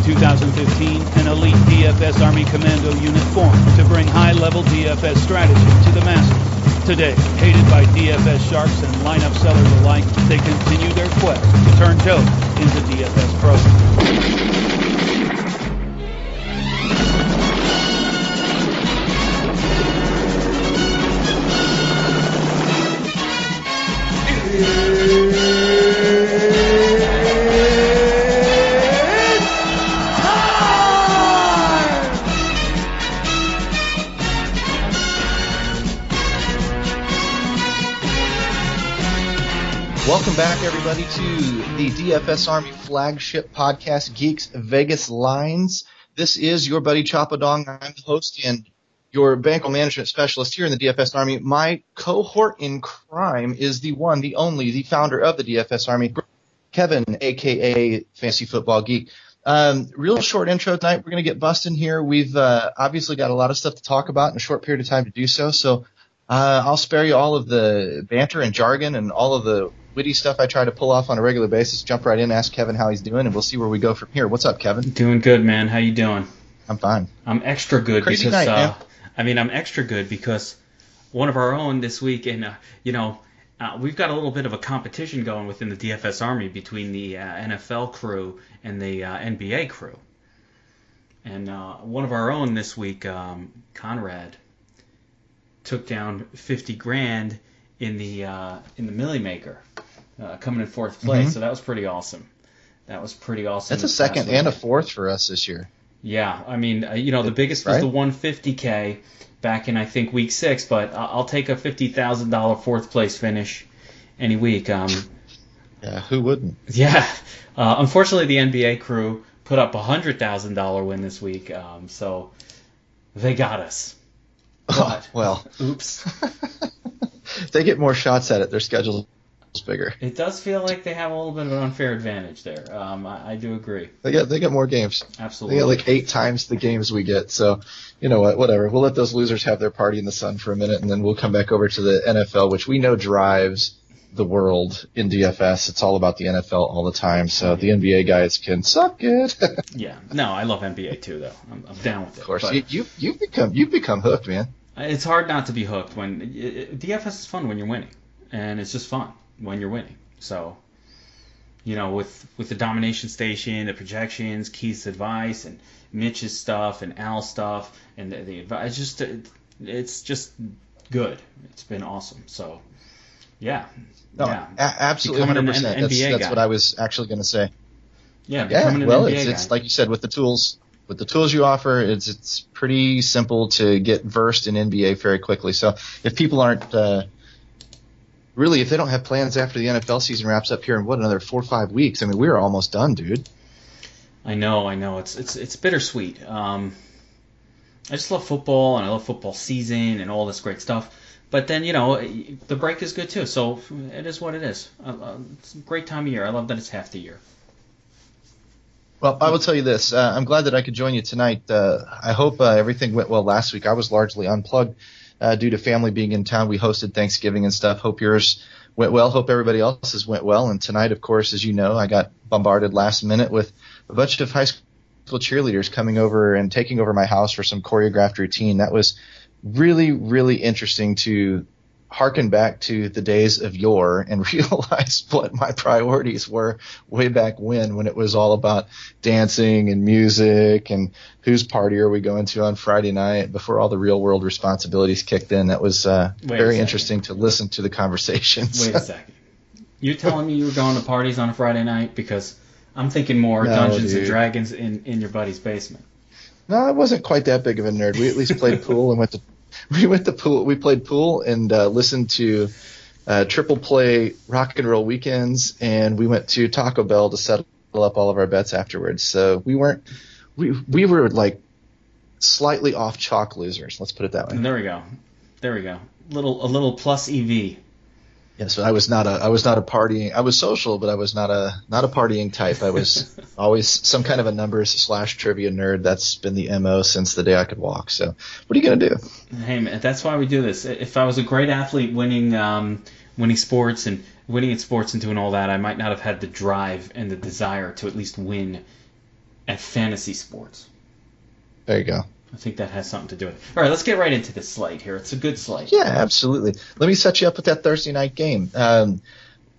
2015, an elite DFS Army Commando unit formed to bring high-level DFS strategy to the masses. Today, hated by DFS sharks and lineup sellers alike, they continue their quest to turn Joe into DFS pros. Welcome back, everybody, to the DFS Army flagship podcast, Geeks Vegas Lines. This is your buddy Chapadong. I'm the host and your bankroll management specialist here in the DFS Army. My cohort in crime is the one, the only, the founder of the DFS Army, Kevin, a.k.a. Fantasy Football Geek. Real short intro tonight. We're going to get busting here. We've obviously got a lot of stuff to talk about in a short period of time to do so. So I'll spare you all of the banter and jargon and all of the witty stuff I try to pull off on a regular basis. Jump right in, ask Kevin how he's doing, and we'll see where we go from here. What's up, Kevin? Doing good, man. How you doing? I'm fine. I'm extra good Crazy because night, man. I'm extra good because one of our own this week, and we've got a little bit of a competition going within the DFS Army between the NFL crew and the NBA crew. And one of our own this week, Conrad, took down 50 grand in the Millie Maker, coming in fourth place. Mm-hmm. So that was pretty awesome. That's a second and a fourth for us this year. Yeah, I mean, the biggest was the 150K back in, I think, week 6, but I'll take a $50,000 fourth place finish any week. Yeah, who wouldn't? Yeah. Unfortunately, the NBA crew put up a $100,000 win this week, so they got us. But, well, oops. They get more shots at it. Their schedule's bigger. It does feel like they have a little bit of an unfair advantage there. I do agree. They get more games. Absolutely. They get like 8 times the games we get. So, you know what? Whatever. We'll let those losers have their party in the sun for a minute, and then we'll come back over to the NFL, which we know drives the world in DFS. It's all about the NFL all the time. So the NBA guys can suck it. Yeah. No, I love NBA too, though. I'm down with it. Of course. You've become hooked, man. It's hard not to be hooked when DFS is fun when you're winning, and it's just fun when you're winning. So, with the domination station, the projections, Keith's advice, and Mitch's stuff, and Al's stuff, and the advice, it's just good. It's been awesome. So, yeah, absolutely, 100%. That's what I was actually going to say. Yeah, becoming an NBA guy. It's like you said, with the tools. With the tools you offer, it's pretty simple to get versed in NBA very quickly. So if people aren't if they don't have plans after the NFL season wraps up here in another 4 or 5 weeks, I mean, we're almost done, dude. I know. It's bittersweet. I just love football, and I love football season and all this great stuff. But then, the break is good too. So it is what it is. It's a great time of year. I love that it's half the year. Well, I will tell you this. I'm glad that I could join you tonight. I hope everything went well last week. I was largely unplugged due to family being in town. We hosted Thanksgiving and stuff. Hope yours went well. Hope everybody else's went well. And tonight, of course, as you know, I got bombarded last minute with a bunch of high school cheerleaders coming over and taking over my house for some choreographed routine. That was really, really interesting to harken back to the days of yore and realize what my priorities were way back when it was all about dancing and music and whose party are we going to on Friday night before all the real world responsibilities kicked in. That was very interesting to listen to the conversations. Wait a second. You're telling me you were going to parties on a Friday night? Because I'm thinking more Dungeons and Dragons in your buddy's basement. No, I wasn't quite that big of a nerd. We at least played pool and we played pool and listened to triple play rock and roll weekends, and we went to Taco Bell to settle up all of our bets afterwards. So we were like slightly off chalk losers. Let's put it that way. There we go. A little plus EV. Yes, but I was not a partying. I was social, but I was not a partying type. I was always some kind of a numbers / trivia nerd. That's been the MO since the day I could walk. So what are you gonna do? Hey man, that's why we do this. If I was a great athlete winning sports and winning in sports and doing all that, I might not have had the drive and the desire to at least win at fantasy sports. There you go. I think that has something to do with it. All right, let's get right into this slate here. It's a good slate. Yeah, absolutely. Let me set you up with that Thursday night game.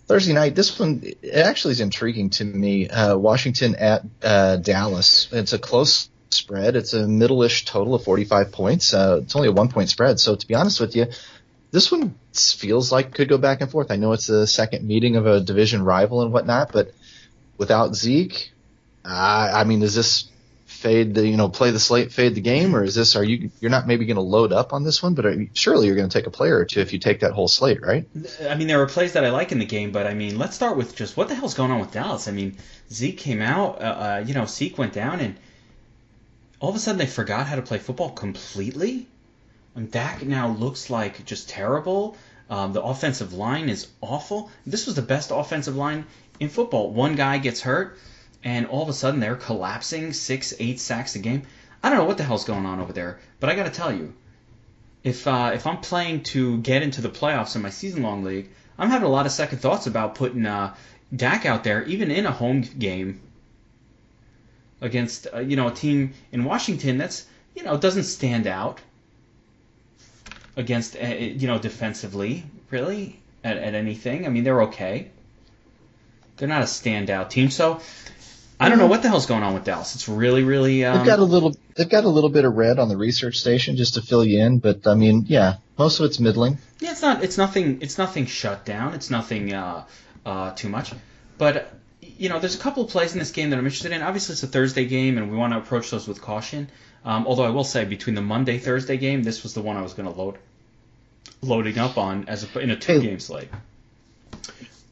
Thursday night, this one it actually is intriguing to me. Washington at Dallas. It's a close spread. It's a middle-ish total of 45 points. It's only a 1-point spread. So to be honest with you, this one feels like could go back and forth. I know it's the second meeting of a division rival and whatnot, but without Zeke, I mean, does this fade the play the slate, fade the game, or is this you're not maybe going to load up on this one, but surely you're going to take a player or two if you take that whole slate, right? I mean, there are plays that I like in the game, but I mean, let's start with just what the hell's going on with Dallas. I mean, Zeke came out, Zeke went down, and all of a sudden they forgot how to play football completely. And Dak now looks like just terrible. The offensive line is awful. This was the best offensive line in football. One guy gets hurt, and all of a sudden they're collapsing, 6-8 sacks a game. I don't know what the hell's going on over there, but I got to tell you, if I'm playing to get into the playoffs in my season-long league, I'm having a lot of second thoughts about putting Dak out there, even in a home game against a team in Washington that's doesn't stand out against defensively really at anything. I mean, they're okay. They're not a standout team, so I don't know what the hell's going on with Dallas. It's really, really. They've got a little bit of red on the research station just to fill you in, but I mean, yeah, most of it's middling. Yeah, it's nothing shut down. It's nothing too much, but there's a couple of plays in this game that I'm interested in. Obviously, it's a Thursday game, and we want to approach those with caution. Although I will say, between the Monday Thursday game, this was the one I was going to loading up on in a 2-game slate.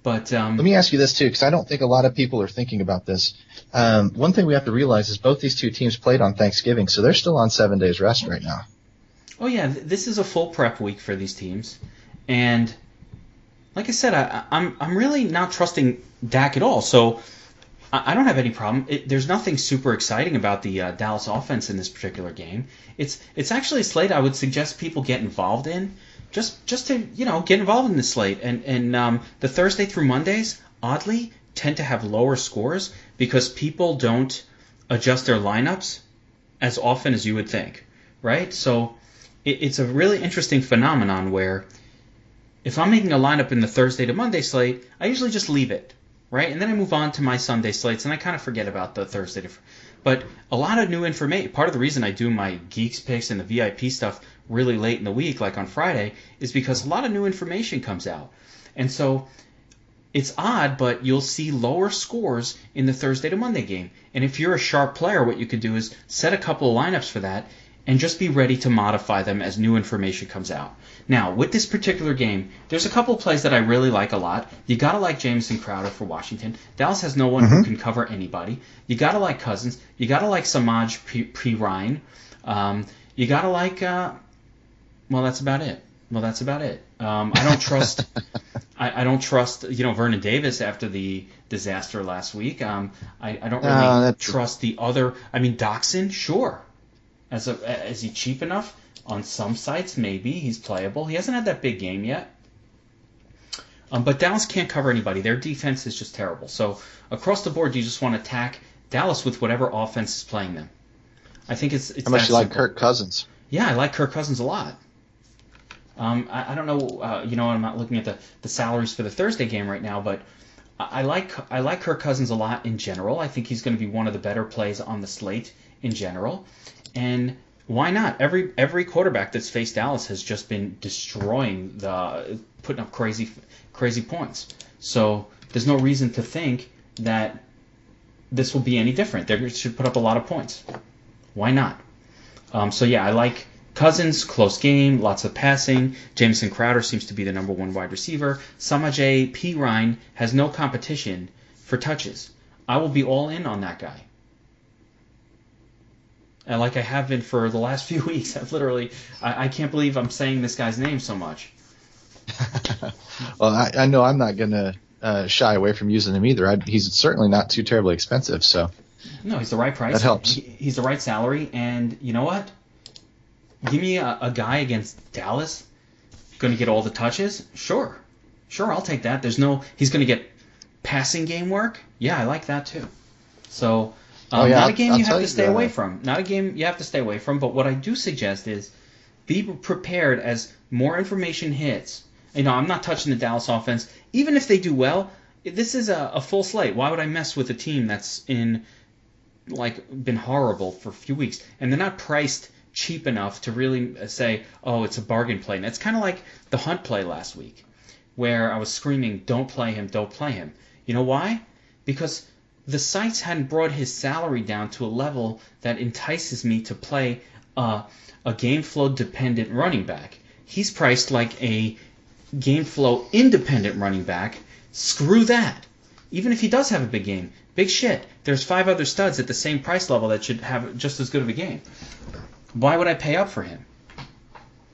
But let me ask you this too, because I don't think a lot of people are thinking about this. One thing we have to realize is both these two teams played on Thanksgiving, so they're still on 7 days rest right now. Oh yeah, this is a full prep week for these teams, and like I said, I'm really not trusting Dak at all. So I don't have any problem. There's nothing super exciting about the Dallas offense in this particular game. It's actually a slate I would suggest people get involved in. Just to get involved in the slate, and the Thursday through Mondays oddly tend to have lower scores because people don't adjust their lineups as often as you would think, right? So it's a really interesting phenomenon where if I'm making a lineup in the Thursday to Monday slate, I usually just leave it, right? And then I move on to my Sunday slates, and I kind of forget about the Thursday to. But a lot of new information. Part of the reason I do my Geeks picks and the VIP stuff really late in the week, like on Friday, is because a lot of new information comes out. And so it's odd, but you'll see lower scores in the Thursday to Monday game. And if you're a sharp player, what you could do is set a couple of lineups for that and just be ready to modify them as new information comes out. Now, with this particular game, there's a couple of plays that I really like a lot. You got to like Jamison Crowder for Washington. Dallas has no one who can cover anybody. You got to like Cousins. You got to like Samaj P. Ryan. You got to like... well, that's about it. I don't trust... I don't trust, Vernon Davis after the disaster last week. I don't really trust the other... I mean, Doxson, sure. Is he cheap enough? On some sites, maybe. He's playable. He hasn't had that big game yet. But Dallas can't cover anybody. Their defense is just terrible. So across the board, you just want to attack Dallas with whatever offense is playing them. I think it's How much you like Kirk Cousins? Yeah, I like Kirk Cousins a lot. I don't know, I'm not looking at the salaries for the Thursday game right now, but I like Kirk Cousins a lot in general. I think he's going to be one of the better plays on the slate in general. And why not? Every quarterback that's faced Dallas has just been destroying putting up crazy points. So there's no reason to think that this will be any different. They should put up a lot of points. Why not? I like Cousins, close game, lots of passing. Jamison Crowder seems to be the number one wide receiver. Samaj P. Ryan has no competition for touches. I will be all in on that guy. And like I have been for the last few weeks. I can't believe I'm saying this guy's name so much. Well, I know I'm not going to shy away from using him either. He's certainly not too terribly expensive. So no, he's the right price. That helps. He's the right salary. And you know what? Give me a guy against Dallas going to get all the touches? Sure, I'll take that. He's going to get passing game work? Yeah, I like that too. So Not a game you have to stay away from. Not a game you have to stay away from. But what I do suggest is be prepared as more information hits. I'm not touching the Dallas offense. Even if they do well, this is a full slate. Why would I mess with a team that's been horrible for a few weeks, and they're not priced cheap enough to really say, oh, it's a bargain play. And it's kind of like the Hunt play last week, where I was screaming, don't play him, don't play him. You know why? Because the sites hadn't brought his salary down to a level that entices me to play a game flow dependent running back. He's priced like a game flow independent running back. Screw that. Even if he does have a big game, big shit. There's 5 other studs at the same price level that should have just as good of a game. Why would I pay up for him?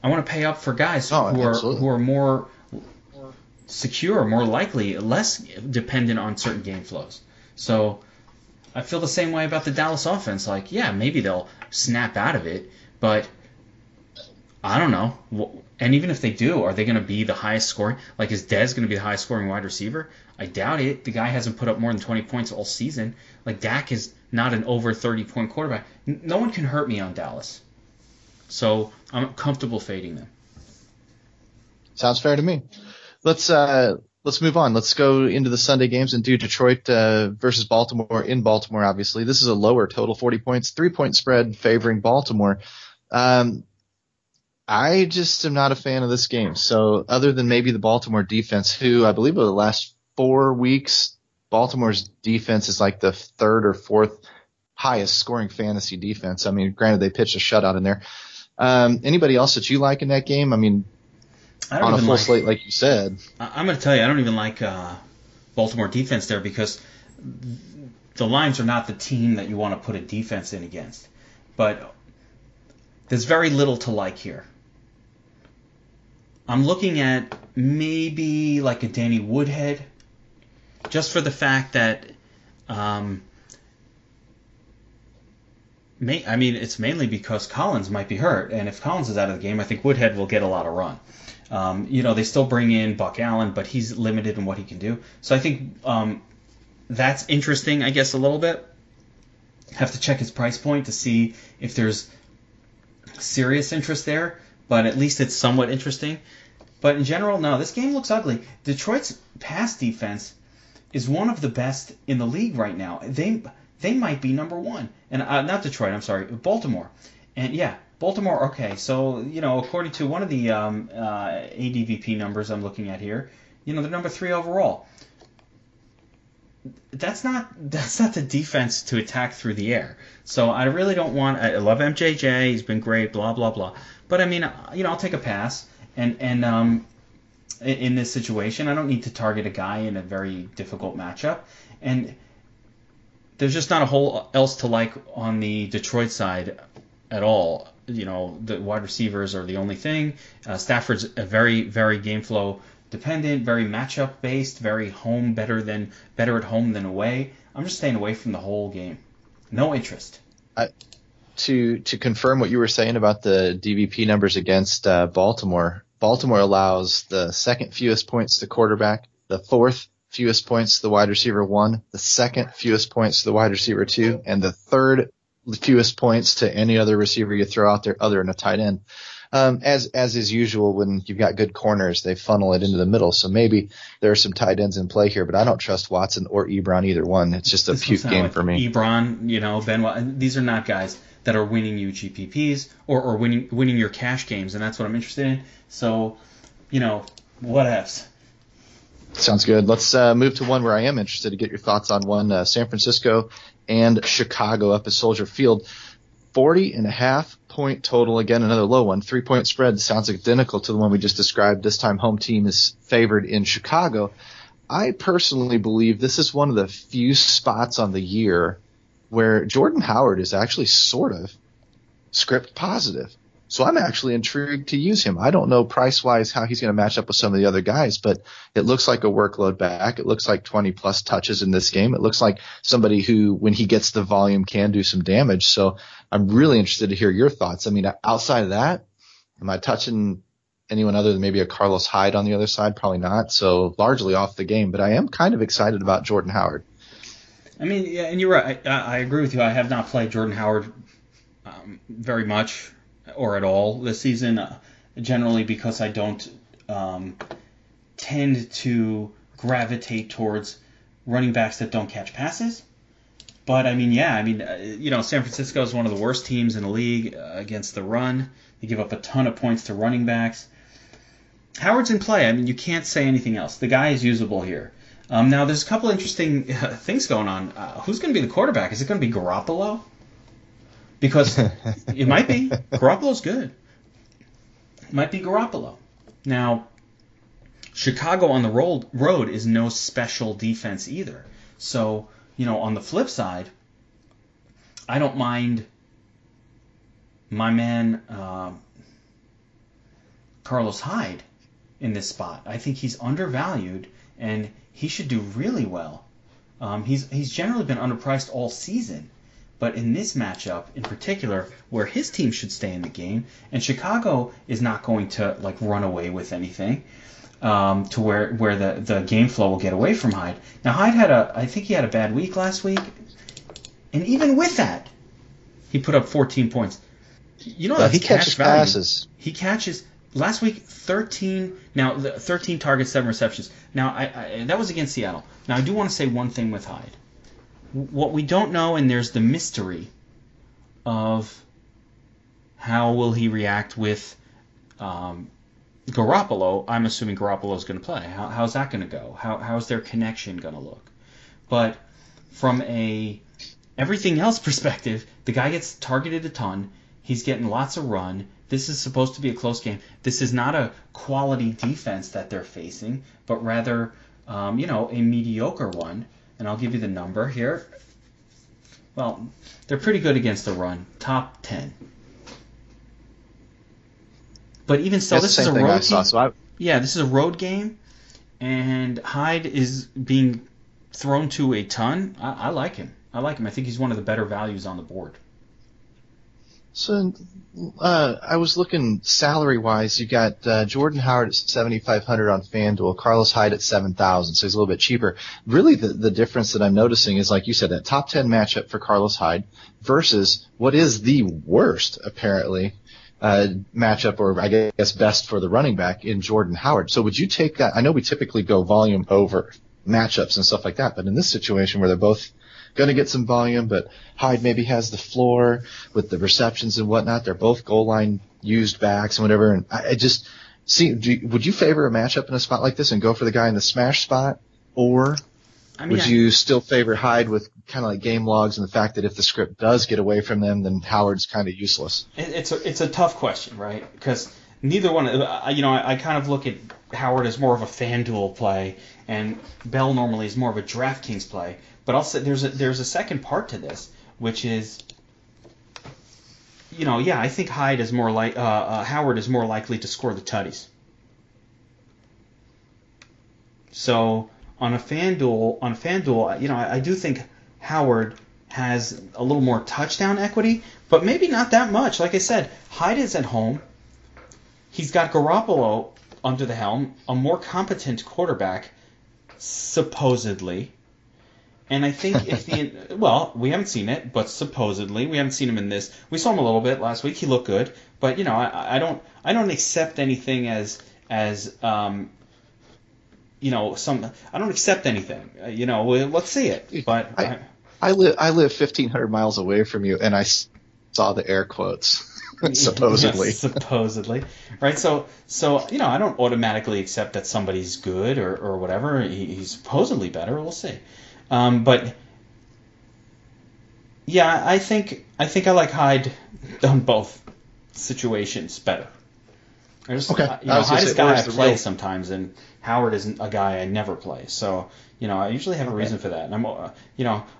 I want to pay up for guys who are more secure, more likely, less dependent on certain game flows. So I feel the same way about the Dallas offense. Maybe they'll snap out of it, but I don't know. And even if they do, are they going to be the highest scoring? Is Dez going to be the highest scoring wide receiver? I doubt it. The guy hasn't put up more than 20 points all season. Dak is not an over 30-point quarterback. No one can hurt me on Dallas. So I'm comfortable fading them. Sounds fair to me. Let's move on. Let's go into the Sunday games and do Detroit versus Baltimore in Baltimore, obviously. This is a lower total, 40 points, 3-point spread favoring Baltimore. I just am not a fan of this game. So other than maybe the Baltimore defense, who I believe over the last 4 weeks, Baltimore's defense is like the 3rd or 4th highest scoring fantasy defense. I mean, granted, they pitched a shutout in there. Anybody else that you like in that game? I mean, on a full slate, like you said. I'm going to tell you, I don't even like Baltimore defense there because the Lions are not the team that you want to put a defense in against. But there's very little to like here. I'm looking at maybe like a Danny Woodhead, just for the fact that, it's mainly because Collins might be hurt, and if Collins is out of the game, I think Woodhead will get a lot of run. They still bring in Buck Allen, but he's limited in what he can do. So I think that's interesting, I guess, a little bit. Have to check his price point to see if there's serious interest there, but at least it's somewhat interesting. But in general, no, this game looks ugly. Detroit's pass defense is one of the best in the league right now. They might be number 1. And not Detroit, I'm sorry, Baltimore. And yeah, Baltimore, okay. So, according to one of the ADVP numbers I'm looking at here, they're number 3 overall. That's not the defense to attack through the air. So I really don't want. I love MJJ. He's been great. Blah blah blah. But I mean, I'll take a pass. And in this situation, I don't need to target a guy in a very difficult matchup. And there's just not a whole else to like on the Detroit side at all. The wide receivers are the only thing. Stafford's a very very game flow dependent, very matchup based, very better at home than away. I'm just staying away from the whole game. No interest. To confirm what you were saying about the DVP numbers against Baltimore, Baltimore allows the 2nd fewest points to quarterback, the 4th fewest points to the wide receiver 1, the 2nd fewest points to the wide receiver 2, and the 3rd fewest points to any other receiver you throw out there other than a tight end. As is usual when you've got good corners, they funnel it into the middle. So maybe there are some tight ends in play here, but I don't trust Watson or Ebron, either one. It's just a puke game for me. Ebron, Ben, these are not guys that are winning you GPPs or winning your cash games, and that's what I'm interested in. So, what ifs. Sounds good. Let's move to one where I am interested to get your thoughts on one. San Francisco and Chicago up at Soldier Field. 40.5 point total. Again, another low one. 3-point spread sounds identical to the one we just described. This time home team is favored in Chicago. I personally believe this is one of the few spots on the year where Jordan Howard is actually sort of script positive. So I'm actually intrigued to use him. I don't know price-wise how he's going to match up with some of the other guys, but it looks like a workload back. It looks like 20-plus touches in this game. It looks like somebody who, when he gets the volume, can do some damage. So I'm really interested to hear your thoughts. I mean, outside of that, am I touching anyone other than maybe a Carlos Hyde on the other side? Probably not. So largely off the game, but I am kind of excited about Jordan Howard. I mean, yeah, and you're right. I agree with you. I have not played Jordan Howard very much or at all this season, generally because I don't tend to gravitate towards running backs that don't catch passes. But, I mean, San Francisco is one of the worst teams in the league against the run. They give up a ton of points to running backs. Howard's in play. I mean, you can't say anything else. The guy is usable here. Now, there's a couple interesting things going on. Who's going to be the quarterback? Is it going to be Garoppolo? Because it might be. Garoppolo's good. It might be Garoppolo. Now, Chicago on the road is no special defense either. So, on the flip side, I don't mind my man Carlos Hyde in this spot. I think he's undervalued, and he should do really well. He's generally been underpriced all season, but in this matchup in particular, where his team should stay in the game, and Chicago is not going to run away with anything, to where the game flow will get away from Hyde. Now Hyde I think he had a bad week last week, and even with that, he put up 14 points. That's he catches passes. He catches. Last week, 13 targets, 7 receptions. Now, that was against Seattle. Now, I do want to say one thing with Hyde. What we don't know, and there's the mystery of how will he react with Garoppolo. I'm assuming Garoppolo's going to play. How's that going to go? How's their connection going to look? But from everything else perspective, the guy gets targeted a ton. He's getting lots of run. This is supposed to be a close game. This is not a quality defense that they're facing, but rather, a mediocre one. And I'll give you the number here. Well, they're pretty good against the run. Top 10. But even still, this is a road game. Yeah, this is a road game, and Hyde is being thrown to a ton. I like him. I think he's one of the better values on the board. So I was looking salary-wise. You got Jordan Howard at $7,500 on FanDuel, Carlos Hyde at $7,000, so he's a little bit cheaper. Really, the difference that I'm noticing is, like you said, that top 10 matchup for Carlos Hyde versus what is the worst, apparently, matchup, or I guess best for the running back in Jordan Howard. So would you take that? I know we typically go volume over matchups and stuff like that, but in this situation where they're both going to get some volume, but Hyde maybe has the floor with the receptions and whatnot. They're both goal line used backs and whatever. And I just see, would you favor a matchup in a spot like this and go for the guy in the smash spot, or would you still favor Hyde with kind of like game logs and the fact that if the script does get away from them, then Howard's kind of useless? It's a tough question, right? Because neither one. I kind of look at Howard as more of a FanDuel play, and Bell normally is more of a DraftKings play. But I'll say there's a second part to this, which is, I think Howard is more likely to score the tutties. So on a FanDuel, I do think Howard has a little more touchdown equity, but maybe not that much. Like I said, Hyde is at home. He's got Garoppolo under the helm, a more competent quarterback, supposedly. And I think we haven't seen it, but supposedly we haven't seen him in this. We saw him a little bit last week. He looked good, but I don't accept anything as I don't accept anything. Let's see it. But I live 1,500 miles away from you, and I saw the air quotes. Supposedly. Yes, supposedly. Right, so I don't automatically accept that somebody's good or whatever. He's supposedly better. We'll see. But yeah, I think I like Hyde on both situations better. Hyde is a guy I play sometimes, and Howard isn't a guy I never play. So I usually have a reason for that. And I'm a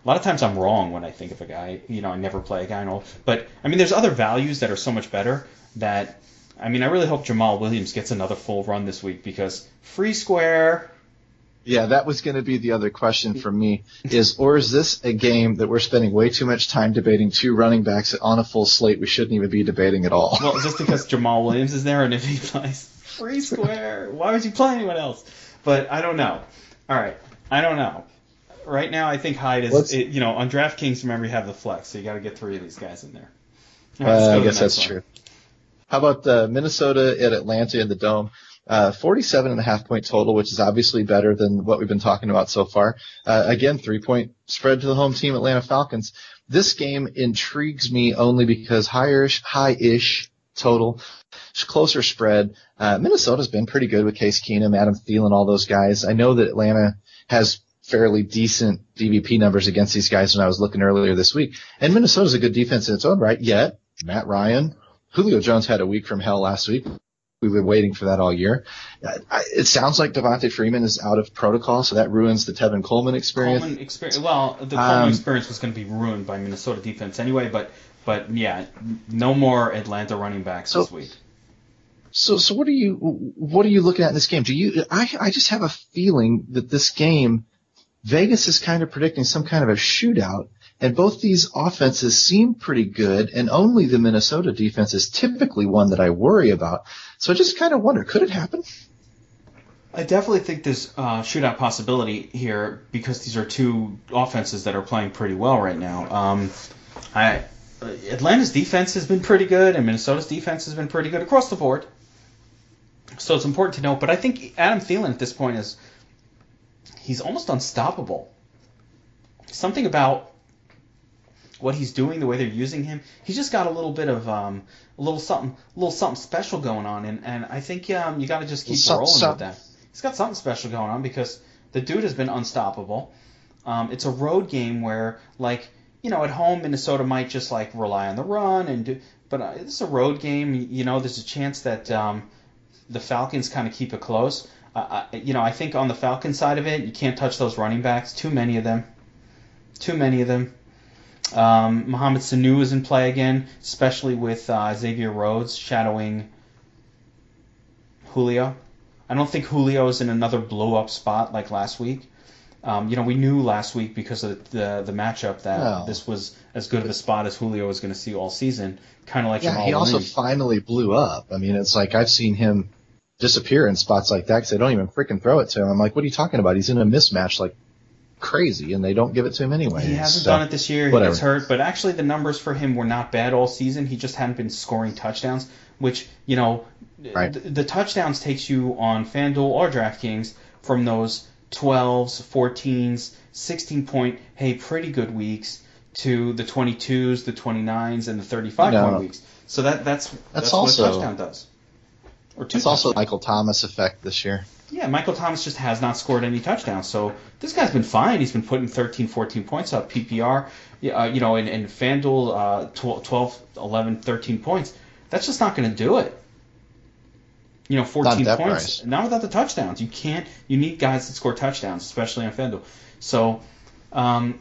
lot of times I'm wrong when I think of a guy. I never play a guy. But there's other values that are so much better that I really hope Jamal Williams gets another full run this week because free square. Yeah, that was going to be the other question for me is this a game that we're spending way too much time debating two running backs on a full slate we shouldn't even be debating at all? Well, just because Jamal Williams is there, and if he plays free square, why would you play anyone else? But I don't know. All right, I don't know. Right now, I think Hyde is, on DraftKings, remember, you have the flex, so you got to get 3 of these guys in there. All right, I guess that's true. How about Minnesota at Atlanta in the Dome? 47.5 point total, which is obviously better than what we've been talking about so far. Again, 3-point spread to the home team, Atlanta Falcons. This game intrigues me only because high-ish total, closer spread. Minnesota's been pretty good with Case Keenum, Adam Thielen, all those guys. I know that Atlanta has fairly decent DVP numbers against these guys when I was looking earlier this week. And Minnesota's a good defense in its own right, yet Matt Ryan, Julio Jones had a week from hell last week. We've been waiting for that all year. It sounds like Devontae Freeman is out of protocol, so that ruins the Tevin Coleman experience. Well, the Coleman experience was going to be ruined by Minnesota defense anyway, but yeah, no more Atlanta running backs this week. So what are you looking at in this game? I just have a feeling that this game, Vegas is kind of predicting some kind of a shootout, and both these offenses seem pretty good, and only the Minnesota defense is typically one that I worry about. So I just kind of wonder, could it happen? I definitely think there's shootout possibility here because these are two offenses that are playing pretty well right now. Atlanta's defense has been pretty good, and Minnesota's defense has been pretty good across the board. So it's important to note, but I think Adam Thielen at this point he's almost unstoppable. Something about what he's doing, the way they're using him, he's just got a little bit of a little something special going on, and I think you got to just keep rolling with that. He's got something special going on because the dude has been unstoppable. It's a road game where, at home Minnesota might just rely on the run but it's a road game. There's a chance that the Falcons kind of keep it close. I think on the Falcons side of it, you can't touch those running backs. Too many of them. Mohamed Sanu is in play again, especially with Xavier Rhodes shadowing Julio. I don't think Julio is in another blow-up spot like last week. We knew last week because of the matchup that this was as good of a spot as Julio was going to see all season. Kind of like Jamal he also Williams. Finally blew up. I mean, it's like I've seen him disappear in spots like that because they don't even freaking throw it to him. I'm like, what are you talking about? He's in a mismatch like crazy, and they don't give it to him anyway. He hasn't done it this year. He gets hurt, but actually the numbers for him were not bad all season. He just hadn't been scoring touchdowns, which, right. The touchdowns takes you on FanDuel or DraftKings from those 12s, 14s, 16-point, pretty good weeks to the 22s, the 29s, and the 35-point weeks. So that's also what a touchdown does. It's also Michael Thomas effect this year. Yeah, Michael Thomas just has not scored any touchdowns. So this guy's been fine. He's been putting 13, 14 points up, PPR, in FanDuel, 12, 11, 13 points. That's just not going to do it. 14 points. Price. Not without the touchdowns. You need guys that score touchdowns, especially on FanDuel. So, I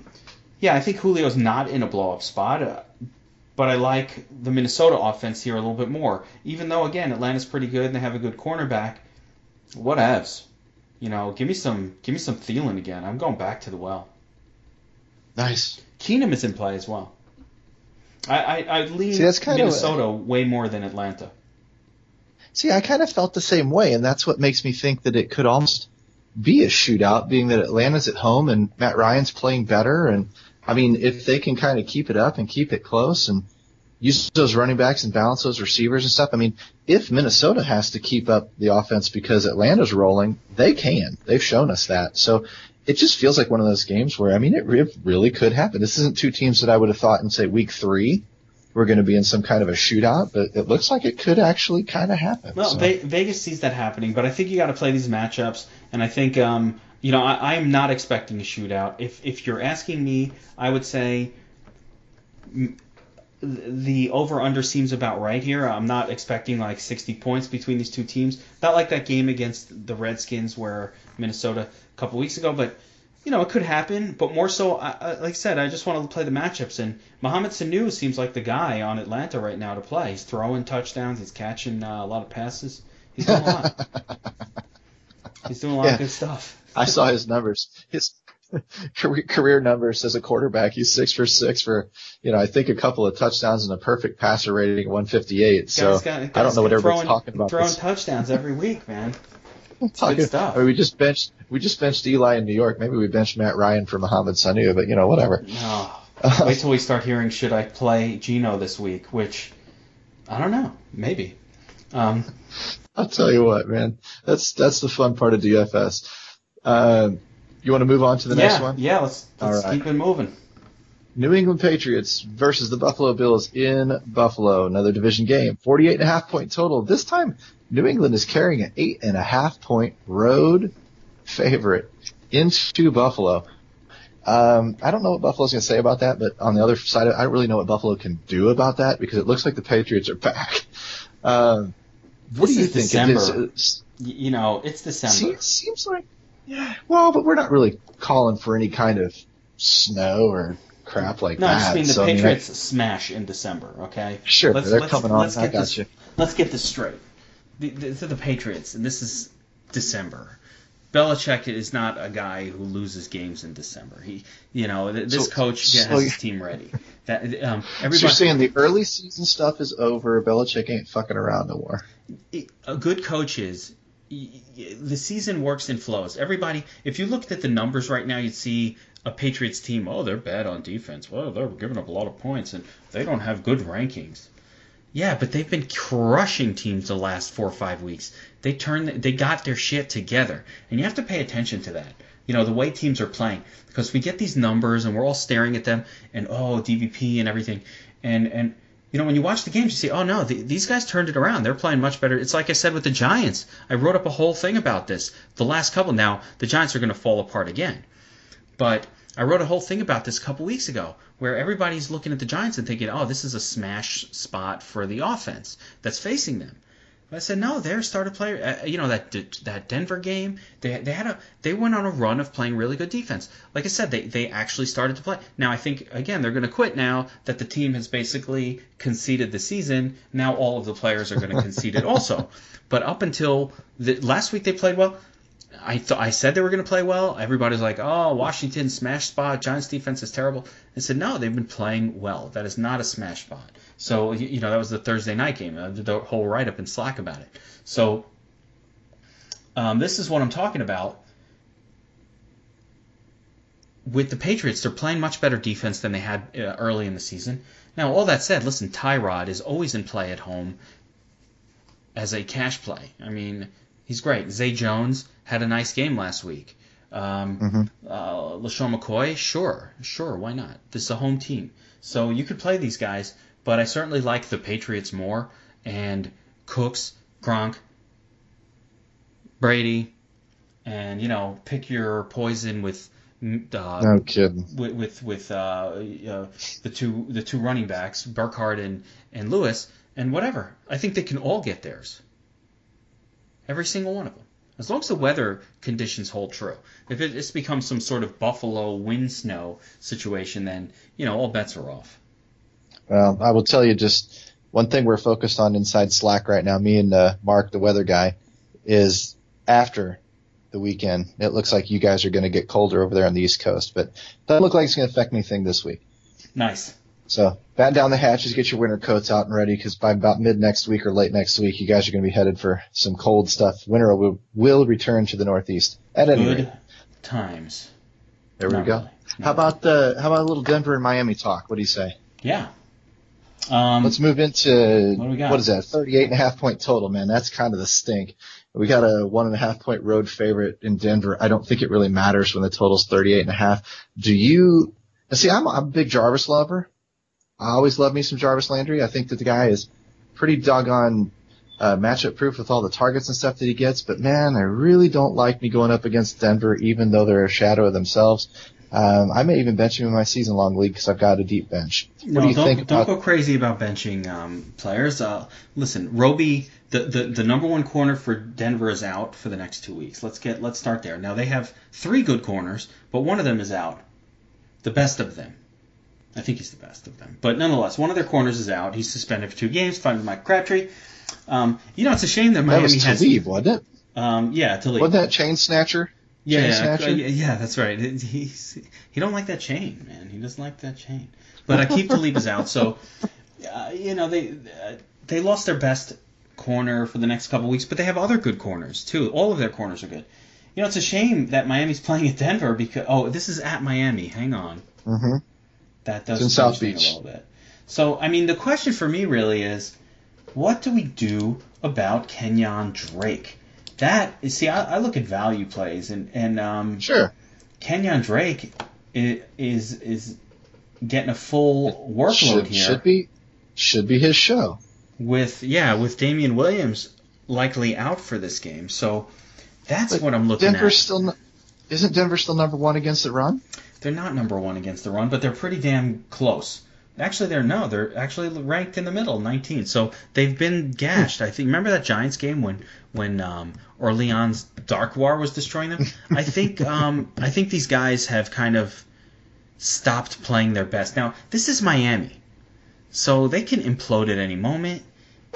think Julio's not in a blow-up spot. But I like the Minnesota offense here a little bit more. Even though, again, Atlanta's pretty good and they have a good cornerback. Whatevs. Give me some Thielen again. I'm going back to the well. Nice. Keenum is in play as well. I lean Minnesota way more than Atlanta. See, I kind of felt the same way, and that's what makes me think that it could almost be a shootout, being that Atlanta's at home and Matt Ryan's playing better. And, I mean, if they can kind of keep it up and keep it close and use those running backs and balance those receivers and stuff, I mean, if Minnesota has to keep up the offense because Atlanta's rolling, they can. They've shown us that. So it just feels like one of those games where, I mean, it really could happen. This isn't two teams that I would have thought in, say, week 3 we're going to be in some kind of a shootout, but it looks like it could actually kind of happen. Well, Vegas sees that happening, but I think you got to play these matchups, and I think, I am not expecting a shootout. If you're asking me, I would say the over-under seems about right here. I'm not expecting 60 points between these two teams. Not like that game against the Redskins where Minnesota a couple weeks ago, but it could happen. But more so, like I said, I just want to play the matchups. And Mohamed Sanu seems like the guy on Atlanta right now to play. He's throwing touchdowns. He's catching a lot of passes. He's doing a lot. He's doing a lot of good stuff. I saw his numbers. His career numbers as a quarterback. He's 6 for 6 for, I think a couple of touchdowns and a perfect passer rating of 158. So I don't know what everybody's talking about. Throwing touchdowns every week, man. It's good stuff. I mean, we just benched Eli in New York. Maybe we benched Matt Ryan for Mohamed Sanu, but whatever. No. Wait till we start hearing, should I play Geno this week? Which, I don't know. Maybe. I'll tell you what, man. That's the fun part of DFS. You want to move on to the next one? Yeah, let's keep it moving. New England Patriots versus the Buffalo Bills in Buffalo. Another division game. 48.5-point total. This time, New England is carrying an 8.5-point road favorite into Buffalo. I don't know what Buffalo's going to say about that, but on the other side, I don't really know what Buffalo can do about that because it looks like the Patriots are back. What do you think? December. It's December. Seems like, yeah. Well, but we're not really calling for any kind of snow or crap like that. No, I just mean the Patriots smash in December, okay? Sure, they're coming on. I got you. Let's get this straight. The Patriots, and this is December. Belichick is not a guy who loses games in December. This coach has his team ready. So you're saying the early season stuff is over. Belichick ain't fucking around no more. A good coach is. The season works in flows. Everybody, if you looked at the numbers right now, you'd see a Patriots team. Oh, they're bad on defense. Well, they're giving up a lot of points, and they don't have good rankings. Yeah, but they've been crushing teams the last 4 or 5 weeks. They got their shit together, and you have to pay attention to that. The way teams are playing, because we get these numbers and we're all staring at them, and DVP and everything, and when you watch the games, you see, oh no, these guys turned it around. They're playing much better. It's like I said with the Giants. I wrote up a whole thing about this. The last couple, now the Giants are going to fall apart again, but I wrote a whole thing about this a couple weeks ago where everybody's looking at the Giants and thinking, oh, this is a smash spot for the offense that's facing them. But I said, no, they're a starter player. That Denver game, they went on a run of playing really good defense. Like I said, they actually started to play. Now I think again they're going to quit now that the team has basically conceded the season. Now all of the players are going to concede it also. But up until last week they played well. I said they were going to play well. Everybody's like, oh, Washington smash spot. Giants defense is terrible. I said, no, they've been playing well. That is not a smash spot. So, that was the Thursday night game. I did the whole write-up in Slack about it. So, this is what I'm talking about. With the Patriots, they're playing much better defense than they had early in the season. Now, all that said, listen, Tyrod is always in play at home as a cash play. I mean, he's great. Zay Jones had a nice game last week. LaShawn McCoy, sure, why not? This is a home team. So you could play these guys, but I certainly like the Patriots more. And Cooks, Gronk, Brady, and, pick your poison with no kidding. With the two running backs, Burkhardt and Lewis, and whatever. I think they can all get theirs. Every single one of them. As long as the weather conditions hold true. If it's become some sort of Buffalo wind snow situation, then, all bets are off. Well, I will tell you just one thing we're focused on inside Slack right now, me and Mark, the weather guy, is after the weekend. It looks like you guys are going to get colder over there on the East Coast, but doesn't look like it's going to affect anything this week. Nice. So batten down the hatches, get your winter coats out and ready, because by about mid next week or late next week, you guys are going to be headed for some cold stuff. Winter will return to the Northeast at any rate. Good times. There we go. Really. How about a little Denver and Miami talk? What do you say? Yeah. Let's move into what is that? 38.5-point total, man. That's kind of the stink. We got a 1.5-point road favorite in Denver. I don't think it really matters when the total's 38.5. Do you see? I'm a big Jarvis lover. I always love me some Jarvis Landry. I think that the guy is pretty doggone matchup proof with all the targets and stuff that he gets. But man, I really don't like me going up against Denver, even though they're a shadow of themselves. I may even bench him in my season-long league because I've got a deep bench. What do you think? Don't go crazy about benching players. Listen, Roby, the number one corner for Denver is out for the next 2 weeks. Let's start there. Now they have 3 good corners, but one of them is out. The best of them. I think he's the best of them. But nonetheless, one of their corners is out. He's suspended for 2 games, fined with Mike Crabtree. It's a shame that Miami has... That was Talib, wasn't it? Yeah, Talib. Wasn't that Chain Snatcher? Yeah, that's right. He don't like that chain, man. He doesn't like that chain. But Aqib Talib is out, so they lost their best corner for the next couple weeks, but they have other good corners too. All of their corners are good. You know, it's a shame that Miami's playing at Denver because this is at Miami. Hang on. Mm-hmm. That does it's in South change Beach a little bit. So, I mean, the question for me really is, what do we do about Kenyon Drake? I look at value plays and sure. Kenyon Drake is getting a full workload here. Should be his show. With Damian Williams likely out for this game. So that's what I'm looking at. Isn't Denver still number one against the run? They're not number one against the run, but they're pretty damn close. Actually, they're actually ranked in the middle, 19. So they've been gashed. I think. Remember that Giants game when Orleans Dark War was destroying them? I think these guys have kind of stopped playing their best. Now this is Miami, so they can implode at any moment.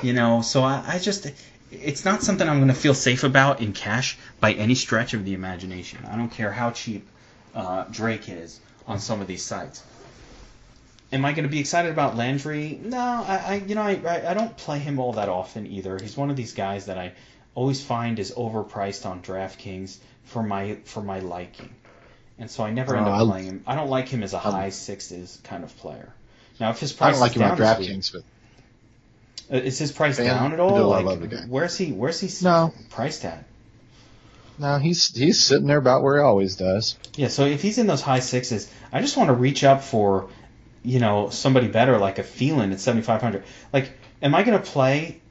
You know, so I just. It's not something I'm going to feel safe about in cash by any stretch of the imagination. I don't care how cheap Drake is on some of these sites. Am I going to be excited about Landry? No, I don't play him all that often either. He's one of these guys that I always find is overpriced on DraftKings for my liking, and so I never end up playing him. I don't like him as a high sixes kind of player. Now, if his price I don't like is him down on DraftKings, but. Is his price down at all? I love the guy. Where's he priced at? No, he's sitting there about where he always does. Yeah, so if he's in those high sixes, I just want to reach up for, somebody better like a Phelan at 7,500. Like, am I going to play?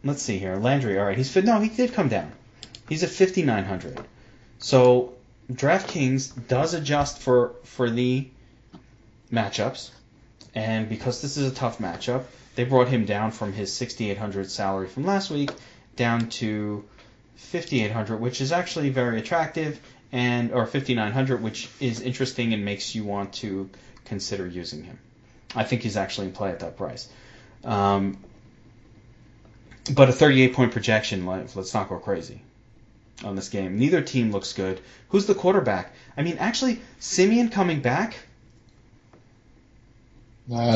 Let's see here, Landry. All right, he did come down. He's at 5,900. So DraftKings does adjust for the matchups, and because this is a tough matchup. They brought him down from his 6,800 salary from last week down to 5,800, which is actually very attractive, or 5,900, which is interesting and makes you want to consider using him. I think he's actually in play at that price. But a 38-point projection, let's not go crazy on this game. Neither team looks good. Who's the quarterback? I mean, actually, Simeon coming back.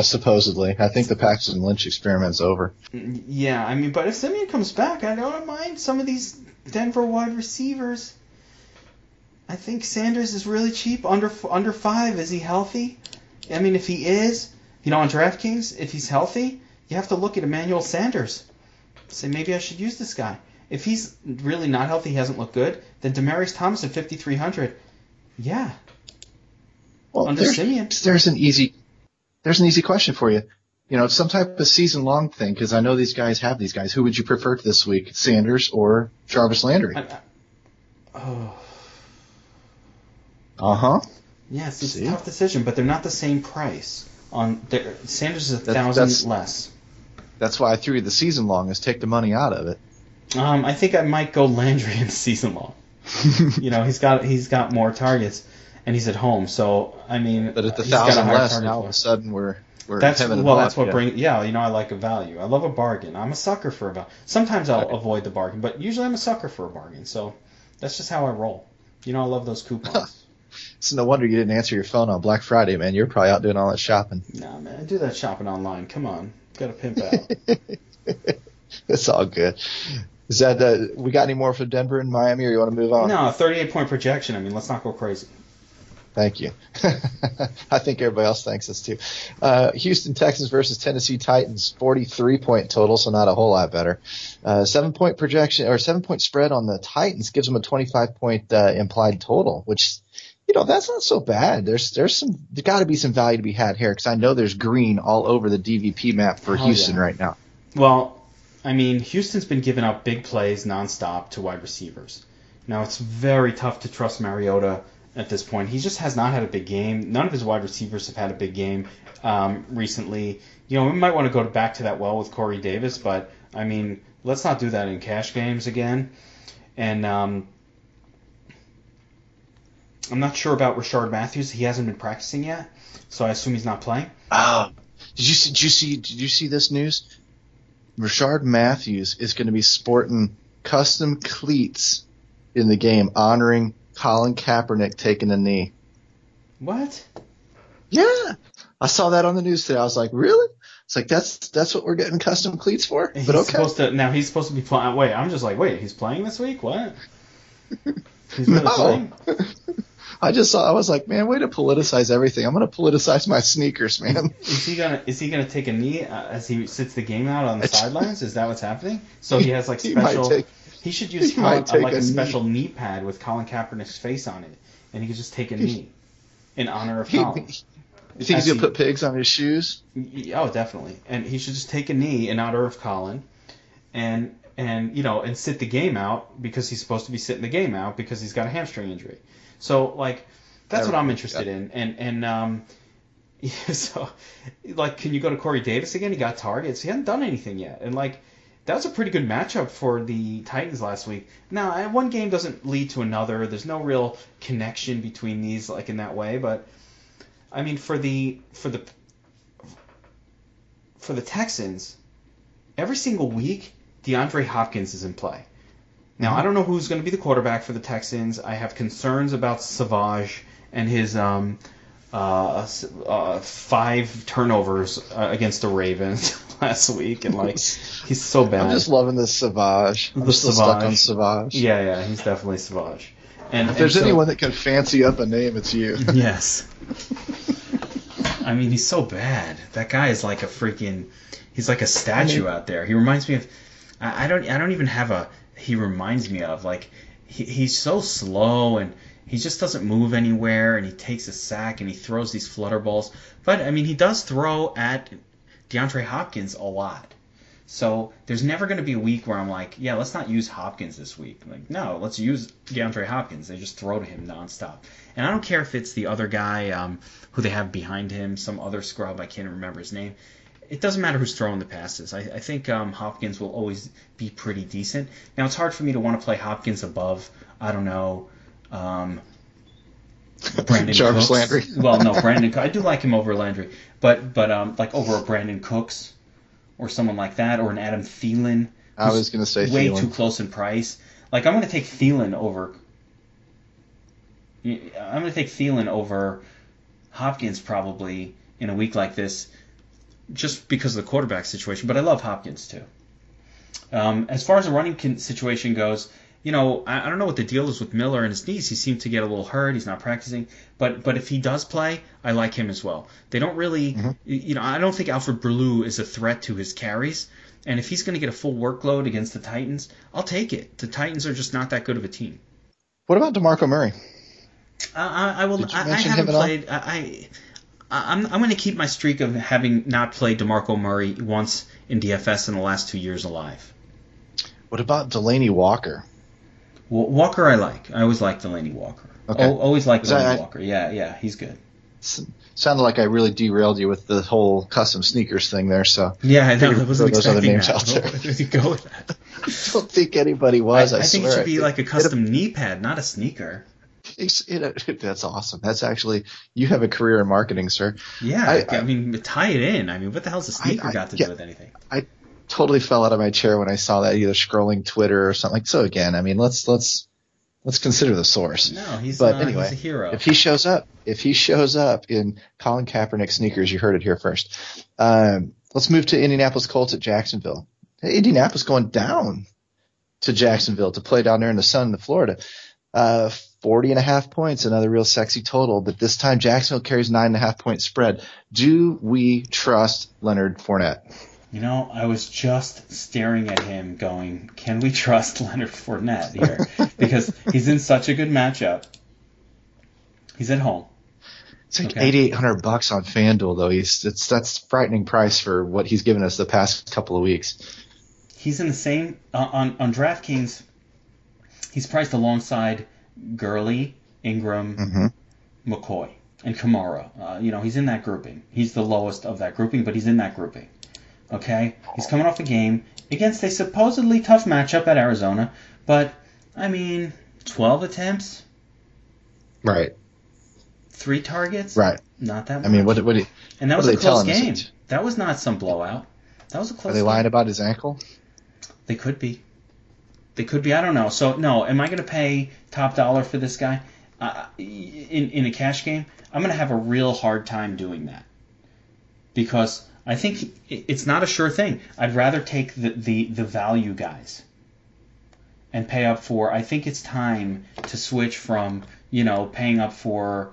Supposedly. I think the Paxton Lynch experiment's over. Yeah, I mean, but if Simeon comes back, I don't mind some of these Denver wide receivers. I think Sanders is really cheap, under 5. Is he healthy? I mean, if he is, on DraftKings, if he's healthy, you have to look at Emmanuel Sanders. Say, maybe I should use this guy. If he's really not healthy, he hasn't looked good, then Demaryius Thomas at 5,300. Yeah. Well, under Simeon. There's an easy question for you. Some type of season-long thing, because I know these guys have these guys. Who would you prefer this week, Sanders or Jarvis Landry? Yes, it's a tough decision, but they're not the same price. Sanders is $1,000 less. That's why I threw you the season-long, is take the money out of it. I think I might go Landry in the season-long. He's got more targets. And he's at home, so I mean. But at the 1,000 less, now all of a sudden we're having that's what brings. Yeah, I like a value. I love a bargain. I'm a sucker for a value. Sometimes I'll avoid the bargain, but usually I'm a sucker for a bargain. So that's just how I roll. I love those coupons. It's no wonder you didn't answer your phone on Black Friday, man. You're probably out doing all that shopping. Nah, man, I do that shopping online. Come on, got to pimp out. It's all good. Is that we got any more for Denver and Miami, or you want to move on? No, 38-point projection. I mean, let's not go crazy. Thank you. I think everybody else thanks us too. Houston Texans versus Tennessee Titans, 43-point total, so not a whole lot better. 7-point projection or 7-point spread on the Titans gives them a 25-point implied total, which that's not so bad. There's got to be some value to be had here because I know there's green all over the DVP map for Houston right now. Well, I mean, Houston's been giving up big plays nonstop to wide receivers. Now it's very tough to trust Mariota. At this point, he just has not had a big game. None of his wide receivers have had a big game recently. We might want to go back to that well with Corey Davis, but I mean, let's not do that in cash games again. And I'm not sure about Rashard Matthews. He hasn't been practicing yet, so I assume he's not playing. Did you see this news? Rashard Matthews is going to be sporting custom cleats in the game, honoring Colin Kaepernick taking a knee. What? Yeah. I saw that on the news today. I was like, really? It's like that's what we're getting custom cleats for. He's But okay. he's supposed to be playing. Wait, I'm just like, wait, he's playing this week? What? He's really playing? I was like, man, way to politicize everything. I'm gonna politicize my sneakers, man. Is he gonna take a knee as he sits the game out on the sidelines? Is that what's happening? So he has like special. He should use like a special knee pad with Colin Kaepernick's face on it, and he could just take a knee in honor of Colin. You think he's gonna put pigs on his shoes? Oh, definitely. And he should just take a knee in honor of Colin, and sit the game out because he's supposed to be sitting the game out because he's got a hamstring injury. So like that's what I'm interested in. And so like, can you go to Corey Davis again? He got targets. He hasn't done anything yet. And like that was a pretty good matchup for the Titans last week. Now, one game doesn't lead to another. There's no real connection between these like in that way, but I mean, for the Texans, every single week, DeAndre Hopkins is in play. Now, I don't know who's going to be the quarterback for the Texans. I have concerns about Savage and his 5 turnovers against the Ravens last week, and like he's so bad. I'm just loving this Savage. I'm still stuck on Savage. Yeah, he's definitely Savage. And if there's anyone that can fancy up a name, it's you. Yes. I mean, he's so bad. That guy is like he's like a statue out there. He reminds me of, I don't even have he reminds me of, like, he's so slow and he just doesn't move anywhere, and he takes a sack and he throws these flutter balls. But, I mean, he does throw at DeAndre Hopkins a lot. So there's never going to be a week where I'm like, yeah, let's not use Hopkins this week. Like, no, let's use DeAndre Hopkins. They just throw to him nonstop. And I don't care if it's the other guy who they have behind him, some other scrub, I can't remember his name. It doesn't matter who's throwing the passes. I think Hopkins will always be pretty decent. Now, it's hard for me to want to play Hopkins above, I don't know, Brandon Jarvis Cooks. Landry. Well, no, Brandon Cooks. I do like him over Landry. But like over a Brandon Cooks or someone like that, or an Adam Thielen. I was going to say way Thielen. Too close in price. Like, I'm going to take Thielen over Hopkins probably in a week like this, just because of the quarterback situation. But I love Hopkins too. As far as the running situation goes, I don't know what the deal is with Miller and his knees. He seemed to get a little hurt. He's not practicing. But if he does play, I like him as well. They don't really, I don't think Alfred Brulou is a threat to his carries. And if he's going to get a full workload against the Titans, I'll take it. The Titans are just not that good of a team. What about DeMarco Murray? I will. Did you I mention haven't him at all? played. I'm going to keep my streak of having not played DeMarco Murray once in DFS in the last 2 years alive. What about Delaney Walker? Walker I like. I always like Delaney Walker. Okay. Always like Delaney Walker. Yeah, he's good. Sounded like I really derailed you with the whole custom sneakers thing there. So yeah, I know. I wasn't those other expecting names that. out there. Where did you go with that? I don't think anybody was. I think swear. it should be like a custom knee pad, not a sneaker. That's awesome. That's actually, you have a career in marketing, sir. Yeah, I mean, tie it in. I mean, what the hell's a sneaker got to do with anything? I totally fell out of my chair when I saw that, either scrolling Twitter or something. Like, so again, I mean, let's consider the source. No, he's anyway, he's a hero. If he shows up in Colin Kaepernick sneakers, you heard it here first. Let's move to Indianapolis Colts at Jacksonville. Hey, Indianapolis going down to Jacksonville to play down there in the sun in Florida. 40.5 points, another real sexy total, but this time Jacksonville carries 9.5 point spread. Do we trust Leonard Fournette? I was just staring at him going, can we trust Leonard Fournette here? Because he's in such a good matchup. He's at home. It's like $8,800 on FanDuel, though. That's frightening price for what he's given us the past couple of weeks. He's in the same on DraftKings. He's priced alongside Gurley, Ingram, McCoy, and Kamara. He's in that grouping. He's the lowest of that grouping, but he's in that grouping. Okay? He's coming off a game against a supposedly tough matchup at Arizona, but, 12 attempts? Right. 3 targets? Right. Not that much. And that was a close game. That was not some blowout. That was a close game. Are they lying about his ankle? They could be. I don't know. So, no, am I going to pay top dollar for this guy in a cash game? I'm going to have a real hard time doing that. Because I think it's not a sure thing. I'd rather take the value guys and pay up for. I think it's time to switch from paying up for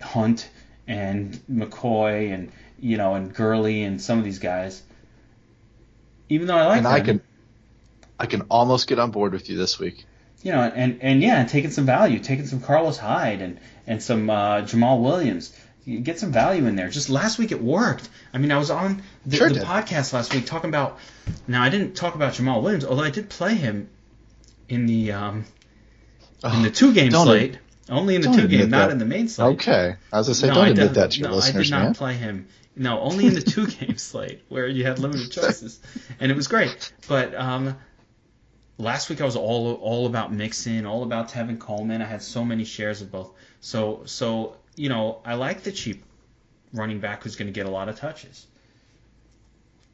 Hunt and McCoy and and Gurley and some of these guys. Even though I like them. I can almost get on board with you this week. And taking some value, taking some Carlos Hyde and some Jamal Williams. You get some value in there. Just last week it worked. I mean, I was on the podcast last week talking about. Now I didn't talk about Jamal Williams, although I did play him in the 2-game slate. Only in the 2-game, not in the main slate. Okay, I was gonna say don't admit that to your listeners, man. I did not play him. No, only in the 2-game slate where you had limited choices, and it was great. But last week I was all about Mixon, all about Tevin Coleman. I had so many shares of both. So I like the cheap running back who's going to get a lot of touches.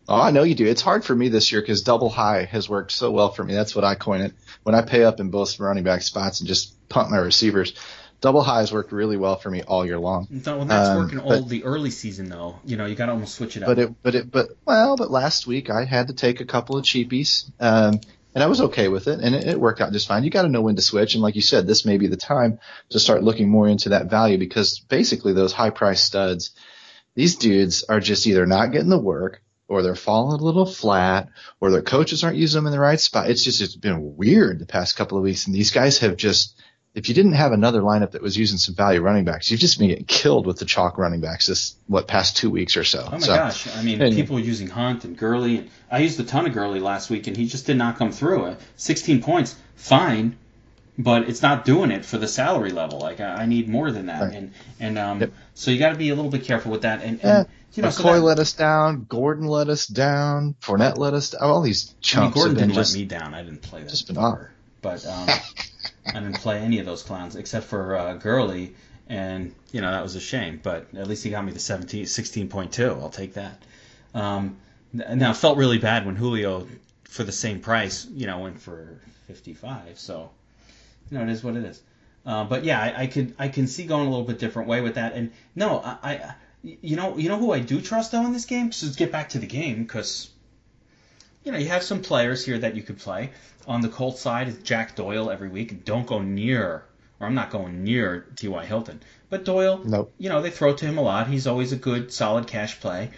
Oh, I know you do. It's hard for me this year because double high has worked so well for me. That's what I coin it. When I pay up in both running back spots and just pump my receivers, double high has worked really well for me all year long. Well, that's working all the early season though. You got to almost switch it up. But last week I had to take a couple of cheapies. And I was okay with it, and it worked out just fine. You got to know when to switch, and like you said, this may be the time to start looking more into that value because basically those high-priced studs, these dudes are just either not getting the work or they're falling a little flat or their coaches aren't using them in the right spot. It's been weird the past couple of weeks, and these guys have just – if you didn't have another lineup that was using some value running backs, you've just been getting killed with the chalk running backs this past 2 weeks or so. Oh my gosh! I mean, people were using Hunt and Gurley. And I used a ton of Gurley last week, and he just did not come through. 16 points, fine, but it's not doing it for the salary level. Like I need more than that, right. So you got to be a little bit careful with that. And McCoy let us down, Gordon let us down, Fournette let us down. All these chumps. Gordon didn't let me down. I didn't play that. Just been odd. But I didn't play any of those clowns except for Gurley, and that was a shame. But at least he got me the 16.2. I'll take that. Now it felt really bad when Julio, for the same price, went for 55. So it is what it is. But yeah, I can see going a little bit different way with that. And no, I who I do trust though in this game. So let's get back to the game because you have some players here that you could play. On the Colts side, it's Jack Doyle every week. Don't go near, or I'm not going near T.Y. Hilton. But Doyle, nope. They throw to him a lot. He's always a good, solid cash play.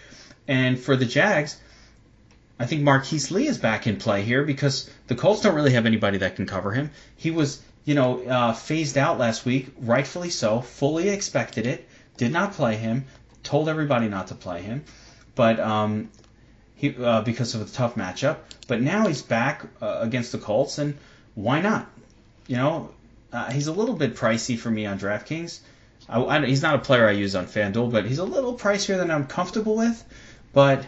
And for the Jags, I think Marquise Lee is back in play here because the Colts don't really have anybody that can cover him. He was, phased out last week, rightfully so, fully expected it, did not play him, told everybody not to play him. But because of the tough matchup. But now he's back against the Colts, and why not? He's a little bit pricey for me on DraftKings. He's not a player I use on FanDuel, but he's a little pricier than I'm comfortable with. But